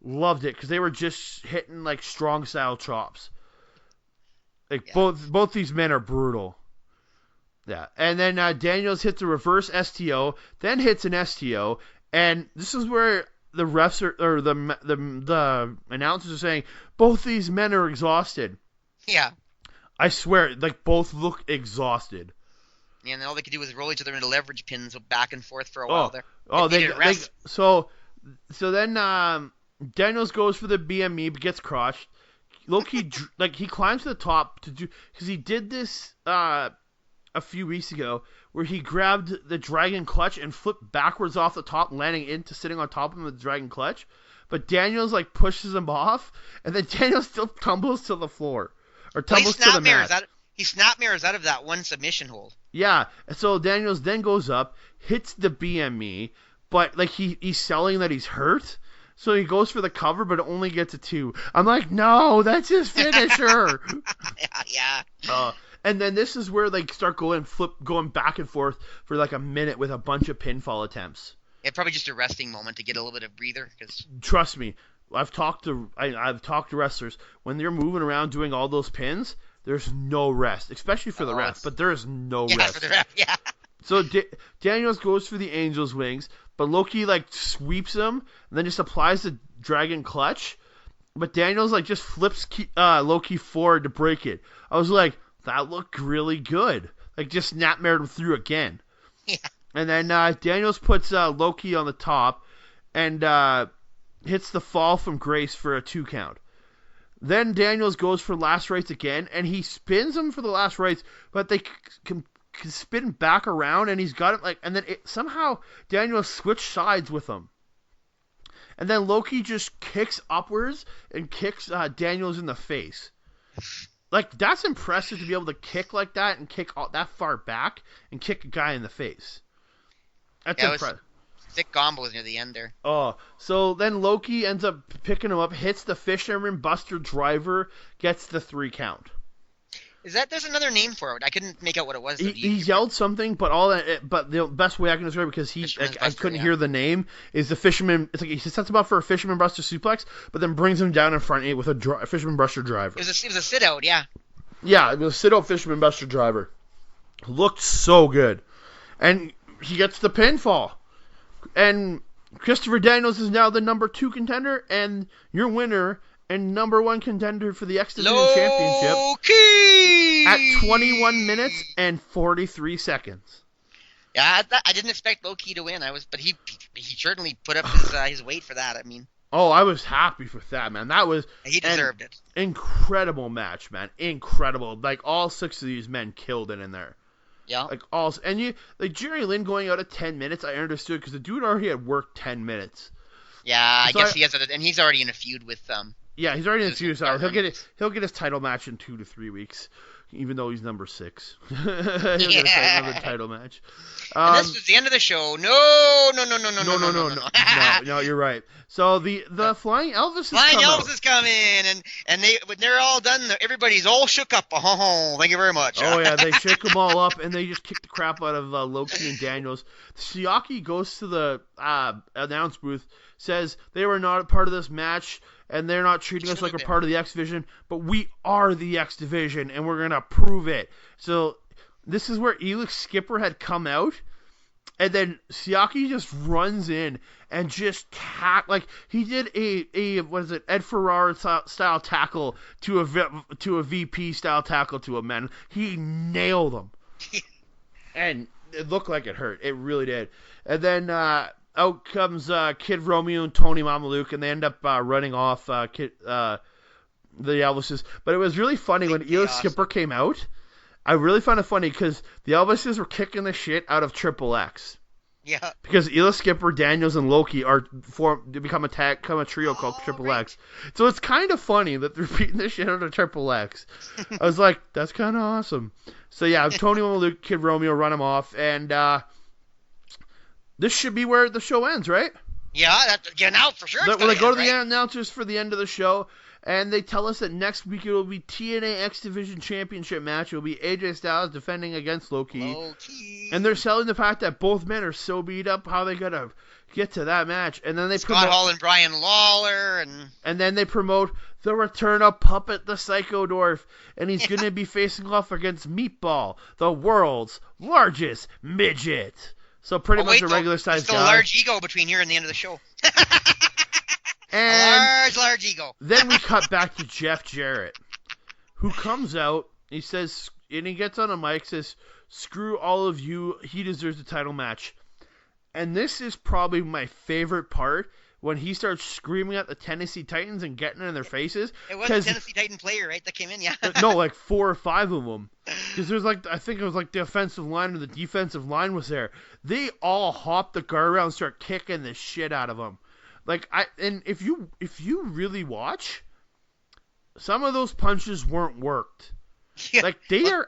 Speaker 7: Loved it, because they were just hitting, strong-style chops. Both these men are brutal. Yeah, and then Daniels hits a reverse STO, then hits an STO, and this is where the refs or the announcers are saying both these men are exhausted.
Speaker 8: Yeah.
Speaker 7: I swear, both look exhausted.
Speaker 8: Yeah, and all they could do was roll each other into leverage pins back and forth for a while there.
Speaker 7: So then Daniels goes for the BME but gets crushed. Low-Ki, he climbs to the top because he did this a few weeks ago where he grabbed the dragon clutch and flipped backwards off the top, landing into sitting on top of him with the dragon clutch. But Daniels pushes him off, and then Daniels still tumbles to the floor or tumbles to the mat.
Speaker 8: He snap mirrors out of that one submission hold.
Speaker 7: Yeah, so Daniels then goes up, hits the BME, but he's selling that he's hurt. So he goes for the cover, but it only gets a 2. I'm like, no, that's his finisher.
Speaker 8: Yeah.
Speaker 7: And then this is where they start going back and forth for a minute with a bunch of pinfall attempts.
Speaker 8: Yeah, probably just a resting moment to get a little bit of breather.
Speaker 7: Trust me, I've talked to wrestlers. When they're moving around doing all those pins, there's no rest, especially for the ref. But there is no rest.
Speaker 8: For the ref, yeah.
Speaker 7: So Daniels goes for the Angel's Wings, but Low-Ki sweeps him and then just applies the Dragon Clutch. But Daniels just flips Low-Ki forward to break it. I was like, that looked really good. Just snap mirrored him through again.
Speaker 8: Yeah.
Speaker 7: And then Daniels puts Low-Ki on the top and hits the fall from Grace for a 2 count. Then Daniels goes for last rites again, and he spins him for the last rites, but they can spin back around, and he's got it and then somehow Daniels switched sides with him. And then Low-Ki just kicks upwards and kicks Daniels in the face. That's impressive to be able to kick like that and kick that far back and kick a guy in the face. That's impressive.
Speaker 8: Thick combos near the end there.
Speaker 7: Oh, so then Low-Ki ends up picking him up, hits the Fisherman Buster Driver, gets the 3 count.
Speaker 8: There's another name for it. I couldn't make out what it was.
Speaker 7: He yelled something, but the best way I can describe it, because I couldn't hear the name, is the Fisherman. It's he sets him up for a Fisherman Buster suplex, but then brings him down in front with a Fisherman Buster Driver.
Speaker 8: It was a sit out, yeah.
Speaker 7: Yeah, it was a sit out Fisherman Buster Driver. Looked so good, and he gets the pinfall, and Christopher Daniels is now the number 2 contender and your winner and number 1 contender for the X Division Championship.
Speaker 8: Low-Ki!
Speaker 7: At 21 minutes and 43 seconds.
Speaker 8: Yeah, I didn't expect Low-Ki to win. But he certainly put up his weight for that. I mean.
Speaker 7: Oh, I was happy with that, man.
Speaker 8: He deserved it.
Speaker 7: Incredible match, man. Incredible. All 6 of these men killed it in there.
Speaker 8: Yeah.
Speaker 7: Jerry Lynn going out at 10 minutes, I understood because the dude already had worked 10 minutes.
Speaker 8: Yeah, I guess he has and he's already in a feud with
Speaker 7: Yeah, he's already in the feud, so he'll get his title match in 2 to 3 weeks, even though he's number 6. He'll get another title match.
Speaker 8: And this was the end of the show. No.
Speaker 7: No, you're right. So the Flying Elvis
Speaker 8: is coming, and they're all done. Everybody's all shook up. Oh, thank you very much.
Speaker 7: Oh yeah, they shake them all up, and they just kick the crap out of Low-Ki and Daniels. Siaki goes to the announce booth, says they were not a part of this match, and they're not treating us like a part of the X Division, but we are the X Division, and we're gonna prove it. So this is where Elix Skipper had come out, and then Siaki just runs in and just like he did a what is it, Ed Ferrara style tackle to a VP style tackle to a man. He nailed him, and it looked like it hurt. It really did. And then out comes Kid Romeo and Tony Mamaluke, and they end up running off the Elvises. But it was really funny when Elix Skipper came out. I really found it funny because the Elvises were kicking the shit out of Triple X.
Speaker 8: Yeah.
Speaker 7: Because Elix Skipper, Daniels, and Loki become a trio called Triple X. So it's kind of funny that they're beating the shit out of Triple X. I was like, that's kind of awesome. So yeah, Tony Mamaluke, Kid Romeo run him off, and this should be where the show ends, right?
Speaker 8: Yeah, now for sure.
Speaker 7: They go to the announcers for the end of the show, and they tell us that next week it will be TNA X Division Championship match. It will be AJ Styles defending against Loki. And they're selling the fact that both men are so beat up, how they gotta get to that match. And then they
Speaker 8: Scott Hall and Brian Lawler,
Speaker 7: and then they promote the return of Puppet the Psycho Dwarf, and he's gonna be facing off against Meatball, the world's largest midget. So pretty much a regular sized guy.
Speaker 8: Still a large ego between here and the end of the show.
Speaker 7: And
Speaker 8: large ego.
Speaker 7: Then we cut back to Jeff Jarrett, who comes out. He says, and he gets on a mic, says, "Screw all of you. He deserves a title match." And this is probably my favorite part, when he starts screaming at the Tennessee Titans and getting in their faces.
Speaker 8: It was a Tennessee Titan player, right, that came in, yeah.
Speaker 7: No, like 4 or 5 of them. Because there's I think it was like the offensive line or the defensive line was there. They all hopped the guardrail and start kicking the shit out of them. And if you really watch, some of those punches weren't worked.
Speaker 8: Yeah.
Speaker 7: Like they are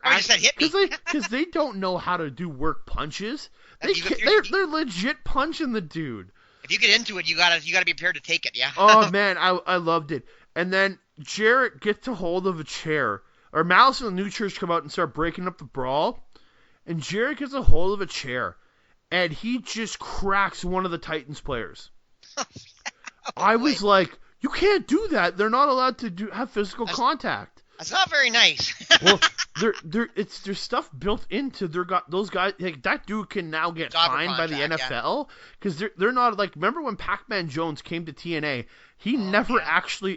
Speaker 8: because
Speaker 7: they don't know how to do work punches. They're legit punching the dude.
Speaker 8: If you get into it, you gotta be prepared to take it. Yeah.
Speaker 7: Oh man, I loved it. And then Jarrett gets a hold of a chair, or Malice and the New Church come out and start breaking up the brawl, and Jarrett gets a hold of a chair, and he just cracks one of the Titans players. I was like, you can't do that. They're not allowed to have physical contact.
Speaker 8: That's not very nice.
Speaker 7: Well, there's stuff built into those guys. Like that dude can now get fined by the NFL because they're not like. Remember when Pac-Man Jones came to TNA? He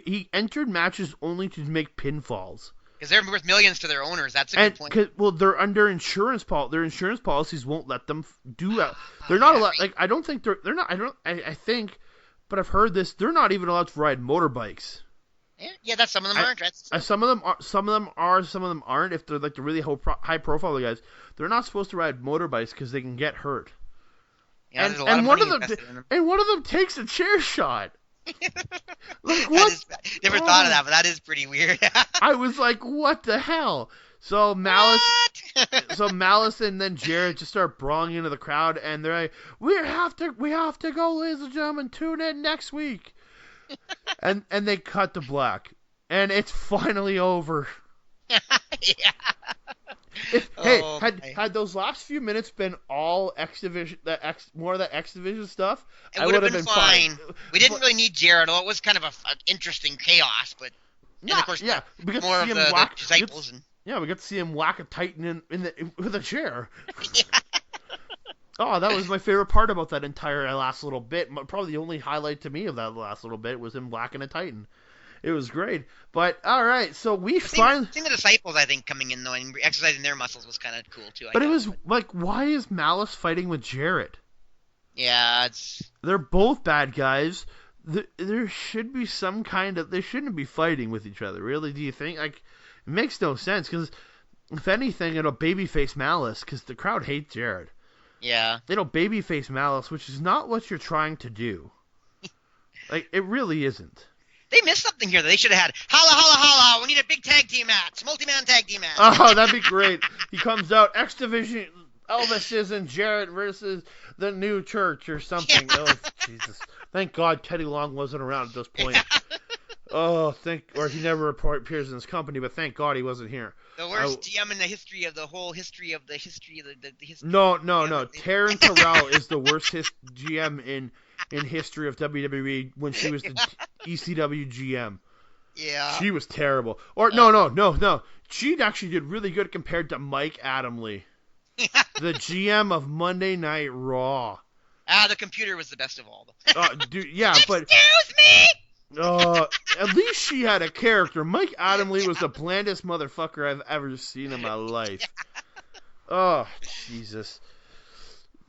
Speaker 7: he entered matches only to make pinfalls.
Speaker 8: Because they're worth millions to their owners. That's a good point.
Speaker 7: Well, they're under insurance Their insurance policies won't let them do that. They're not allowed. Right. Like I don't think they're not. I think, but I've heard this. They're not even allowed to ride motorbikes.
Speaker 8: Yeah, that's some of them aren't.
Speaker 7: Some of them are. Some of them aren't. If they're like the really high profile guys, they're not supposed to ride motorbikes because they can get hurt.
Speaker 8: Yeah,
Speaker 7: and one of them takes a chair shot. Like what?
Speaker 8: Never thought of that, but that is pretty weird.
Speaker 7: I was like, what the hell? So Malice and then Jarrett just start brawling into the crowd, and they're like, we have to go, ladies and gentlemen. Tune in next week. and they cut to black, and it's finally over.
Speaker 8: Yeah.
Speaker 7: Had those last few minutes been all X Division, more of the X Division stuff,
Speaker 8: it would have been fine. We didn't really need Jarrett. It was kind of an interesting chaos, but of course,
Speaker 7: we got
Speaker 8: more
Speaker 7: to see
Speaker 8: of
Speaker 7: him
Speaker 8: the disciples.
Speaker 7: We got to see him whack a Titan with a chair.
Speaker 8: Yeah.
Speaker 7: Oh, that was my favorite part about that entire last little bit. Probably the only highlight to me of that last little bit was him whacking a Titan. It was great. But, all right, so finally...
Speaker 8: Seeing the disciples, I think, coming in, though, and exercising their muscles was kind of cool, too.
Speaker 7: But it was, like, why is Malice fighting with Jarrett?
Speaker 8: Yeah,
Speaker 7: They're both bad guys. There should be some kind of... They shouldn't be fighting with each other, really, do you think? Like, it makes no sense, because, if anything, it'll babyface Malice, because the crowd hates Jarrett.
Speaker 8: Yeah.
Speaker 7: It'll babyface Malice, which is not what you're trying to do. Like, it really isn't.
Speaker 8: They missed something here that they should have had. Holla, holla, holla. We need a big tag team match. Multi-man tag team match.
Speaker 7: Oh, that'd be great. He comes out, X Division, Elvis and Jarrett versus the New Church or something. Yeah. Oh, Jesus. Thank God Teddy Long wasn't around at this point. Oh, or he never appears in his company, but thank God he wasn't here.
Speaker 8: The worst GM in the history of the whole history of the history of the history.
Speaker 7: No. Taryn Terrell is the worst GM in history of WWE when she was the ECW GM.
Speaker 8: Yeah.
Speaker 7: She was terrible. Or no. She actually did really good compared to Mike Adamle. the GM of Monday Night Raw.
Speaker 8: The computer was the best of all, though.
Speaker 7: Dude, yeah, but
Speaker 8: Excuse me!
Speaker 7: at least she had a character. Mike Adamle was the blandest motherfucker I've ever seen in my life. Oh, Jesus.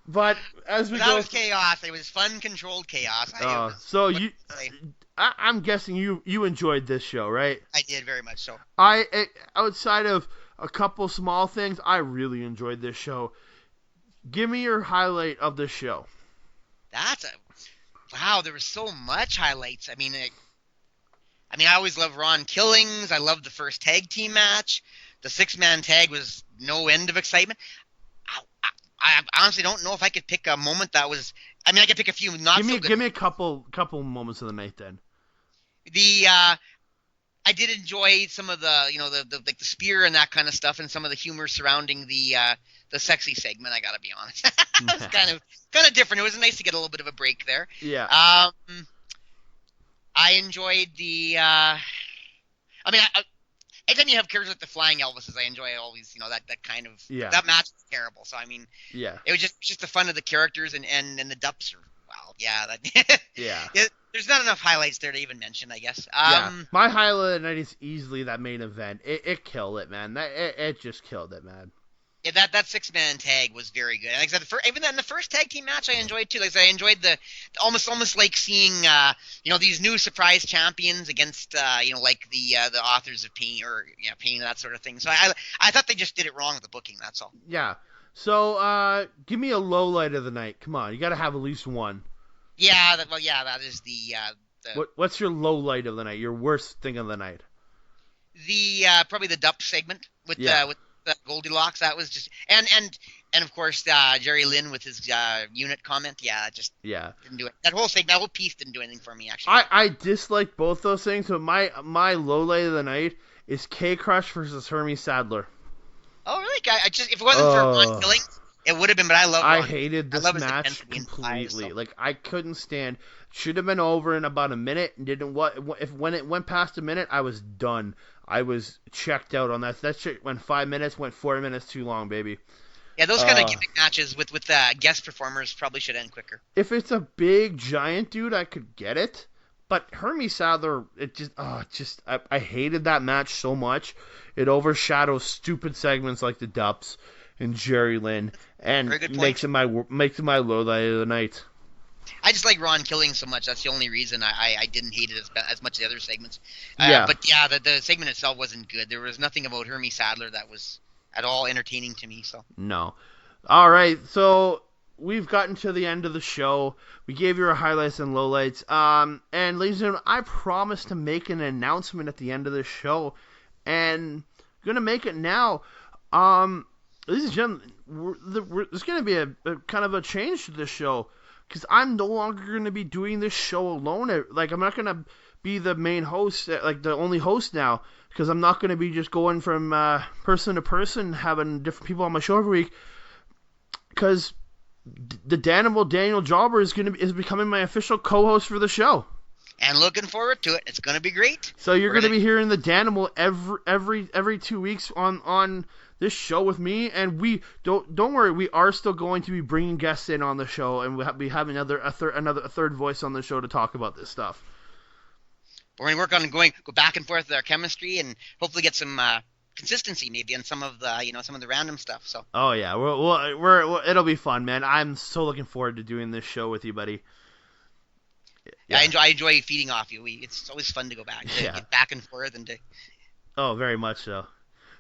Speaker 7: But as we
Speaker 8: That
Speaker 7: go,
Speaker 8: was chaos. It was fun, controlled chaos.
Speaker 7: I'm guessing you enjoyed this show, right?
Speaker 8: I did very much so.
Speaker 7: Outside of a couple small things, I really enjoyed this show. Give me your highlight of the show.
Speaker 8: Wow, there was so much highlights. I mean, I always love Ron Killings. I loved the first tag team match. The 6-man tag was no end of excitement. I honestly don't know if I could pick a moment that was. I mean, I could pick a few not so good.
Speaker 7: Give me a couple moments of the night then.
Speaker 8: I did enjoy some of the, the spear and that kind of stuff, and some of the humor surrounding the sexy segment. I gotta be honest, it's kind of different. It was nice to get a little bit of a break there.
Speaker 7: Yeah.
Speaker 8: I enjoyed the. Anytime you have characters like the Flying Elvises, I enjoy always, that kind of.
Speaker 7: Yeah.
Speaker 8: That match was terrible. So I mean.
Speaker 7: Yeah.
Speaker 8: It was just the fun of the characters and the Dups. Well, yeah.
Speaker 7: Yeah.
Speaker 8: There's not enough highlights there to even mention, I guess.
Speaker 7: My highlight of the night is easily that main event. It killed it, man. It just killed it, man.
Speaker 8: Yeah, that 6-man tag was very good. Like I said, even in the first tag team match, I enjoyed too. Like I said, I enjoyed the almost like seeing these new surprise champions against like the authors of Pain or Pain and that sort of thing. So I thought they just did it wrong with the booking. That's all.
Speaker 7: Yeah. So give me a low light of the night. Come on, you got to have at least one.
Speaker 8: Yeah. That is the.
Speaker 7: What's your low light of the night? Your worst thing of the night?
Speaker 8: The probably the Dup segment with Goldilocks. That was just and of course Jerry Lynn with his unit comment. Yeah, didn't do it. That whole piece didn't do anything for me actually.
Speaker 7: I dislike both those things, but my low light of the night is K-Krush versus Hermie Sadler.
Speaker 8: Oh really? If it wasn't for Ron Killings, it would have been. But I
Speaker 7: hated this match completely.
Speaker 8: So.
Speaker 7: Like I couldn't stand. Should have been over in about a minute. And when it went past a minute, I was done. I was checked out on that. That shit went 5 minutes, went 4 minutes too long, baby.
Speaker 8: Yeah, those kind of gimmick matches with guest performers probably should end quicker.
Speaker 7: If it's a big giant dude, I could get it. But Hermie Sadler, I hated that match so much. It overshadows stupid segments like the Dups and Jerry Lynn, and makes it my low light of the night.
Speaker 8: I just like Ron Killings so much. That's the only reason I didn't hate it as much as the other segments. But yeah, the segment itself wasn't good. There was nothing about Hermie Sadler that was at all entertaining to me. So
Speaker 7: no. All right, so we've gotten to the end of the show. We gave you our highlights and lowlights. And ladies and gentlemen, I promised to make an announcement at the end of the show, and I'm gonna make it now. Ladies and gentlemen, there's gonna be a kind of a change to this show. Because I'm no longer going to be doing this show alone. Like, I'm not going to be the main host, like the only host now. Because I'm not going to be just going from person to person, having different people on my show every week. Because the Danimal Daniel Jobber is becoming my official co-host for the show.
Speaker 8: And looking forward to it. It's going to be great.
Speaker 7: So you're going to be hearing the Danimal every 2 weeks on this show with me, and we don't worry, we are still going to be bringing guests in on the show, and we'll be having a third voice on the show to talk about this stuff.
Speaker 8: We're going to work on go back and forth with our chemistry, and hopefully get some consistency maybe on some of the random stuff. So.
Speaker 7: Oh yeah, we're it'll be fun, man. I'm so looking forward to doing this show with you, buddy.
Speaker 8: Yeah. I enjoy feeding off you. It's always fun to go back, get back and forth, and to.
Speaker 7: Oh, very much so.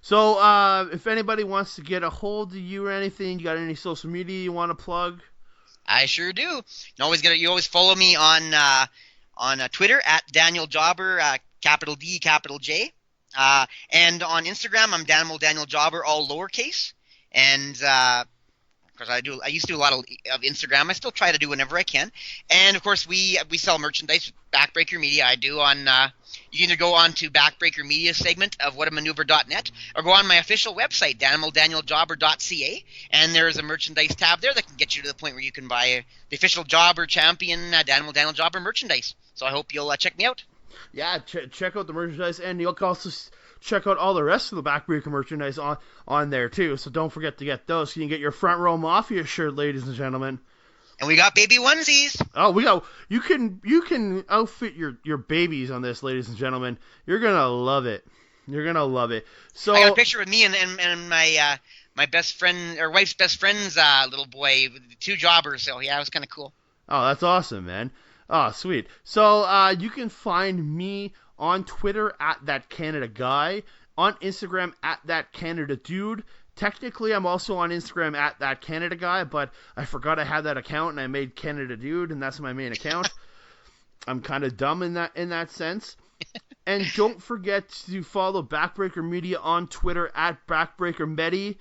Speaker 7: So, if anybody wants to get a hold of you or anything, you got any social media you want to plug?
Speaker 8: I sure do. You always follow me on Twitter at Daniel Jobber, capital D, capital J, and on Instagram I'm Danimal Daniel Jobber, all lowercase. And because I used to do a lot of Instagram. I still try to do whenever I can. And of course we sell merchandise with Backbreaker Media. I do on. You can either go on to Backbreaker Media segment of whatamaneuver.net or go on my official website, DanimalDanielJobber.ca, and there is a merchandise tab there that can get you to the point where you can buy the official Jobber Champion Danimal Daniel Jobber merchandise. So I hope you'll check me out.
Speaker 7: Yeah, check out the merchandise, and you'll also check out all the rest of the Backbreaker merchandise on there too. So don't forget to get those so you can get your Front Row Mafia shirt, ladies and gentlemen.
Speaker 8: And we got baby onesies.
Speaker 7: Oh, you can outfit your babies on this, ladies and gentlemen. You're gonna love it. You're gonna love it. So
Speaker 8: I got a picture with me and my best friend or wife's best friend's little boy with the 2 jobbers. So yeah, it was kind of cool.
Speaker 7: Oh, that's awesome, man. Oh, sweet. So you can find me on Twitter at @ThatCanadaGuy, on Instagram at @ThatCanadaDude. Technically, I'm also on Instagram at @ThatCanadaGuy, but I forgot I had that account and I made Canada Dude, and that's my main account. I'm kind of dumb in that sense. And don't forget to follow Backbreaker Media on Twitter at Backbreaker Media,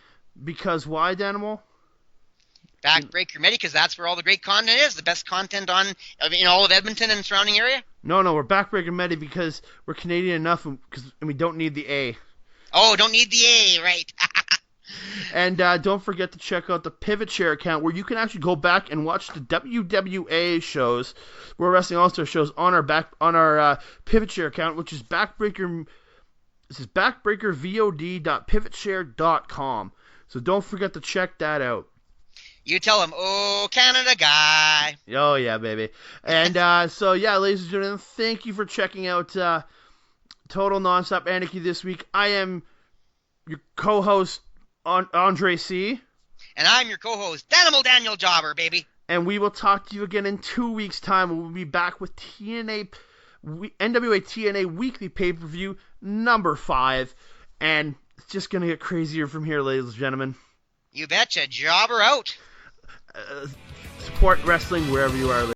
Speaker 7: because why, Danimal?
Speaker 8: Backbreaker Media, because that's where all the great content is. The best content in all of Edmonton and surrounding area.
Speaker 7: No, we're Backbreaker Media because we're Canadian enough and we don't need the A.
Speaker 8: Oh, don't need the A, right?
Speaker 7: And don't forget to check out the Pivot Share account, where you can actually go back and watch the WWA shows, World Wrestling All-Star shows, on our Pivot Share account, which is backbreakervod.pivotshare.com. So don't forget to check that out.
Speaker 8: You tell them, oh, Canada guy.
Speaker 7: Oh, yeah, baby. And so, yeah, ladies and gentlemen, thank you for checking out Total Nonstop Anarchy this week. I am your co-host, Andre C.
Speaker 8: And I'm your co-host, Danimal Daniel Jobber, baby.
Speaker 7: And we will talk to you again in 2 weeks' time. We'll be back with NWA-TNA weekly pay-per-view number 5. And it's just going to get crazier from here, ladies and gentlemen.
Speaker 8: You betcha. Jobber out.
Speaker 7: Support wrestling wherever you are.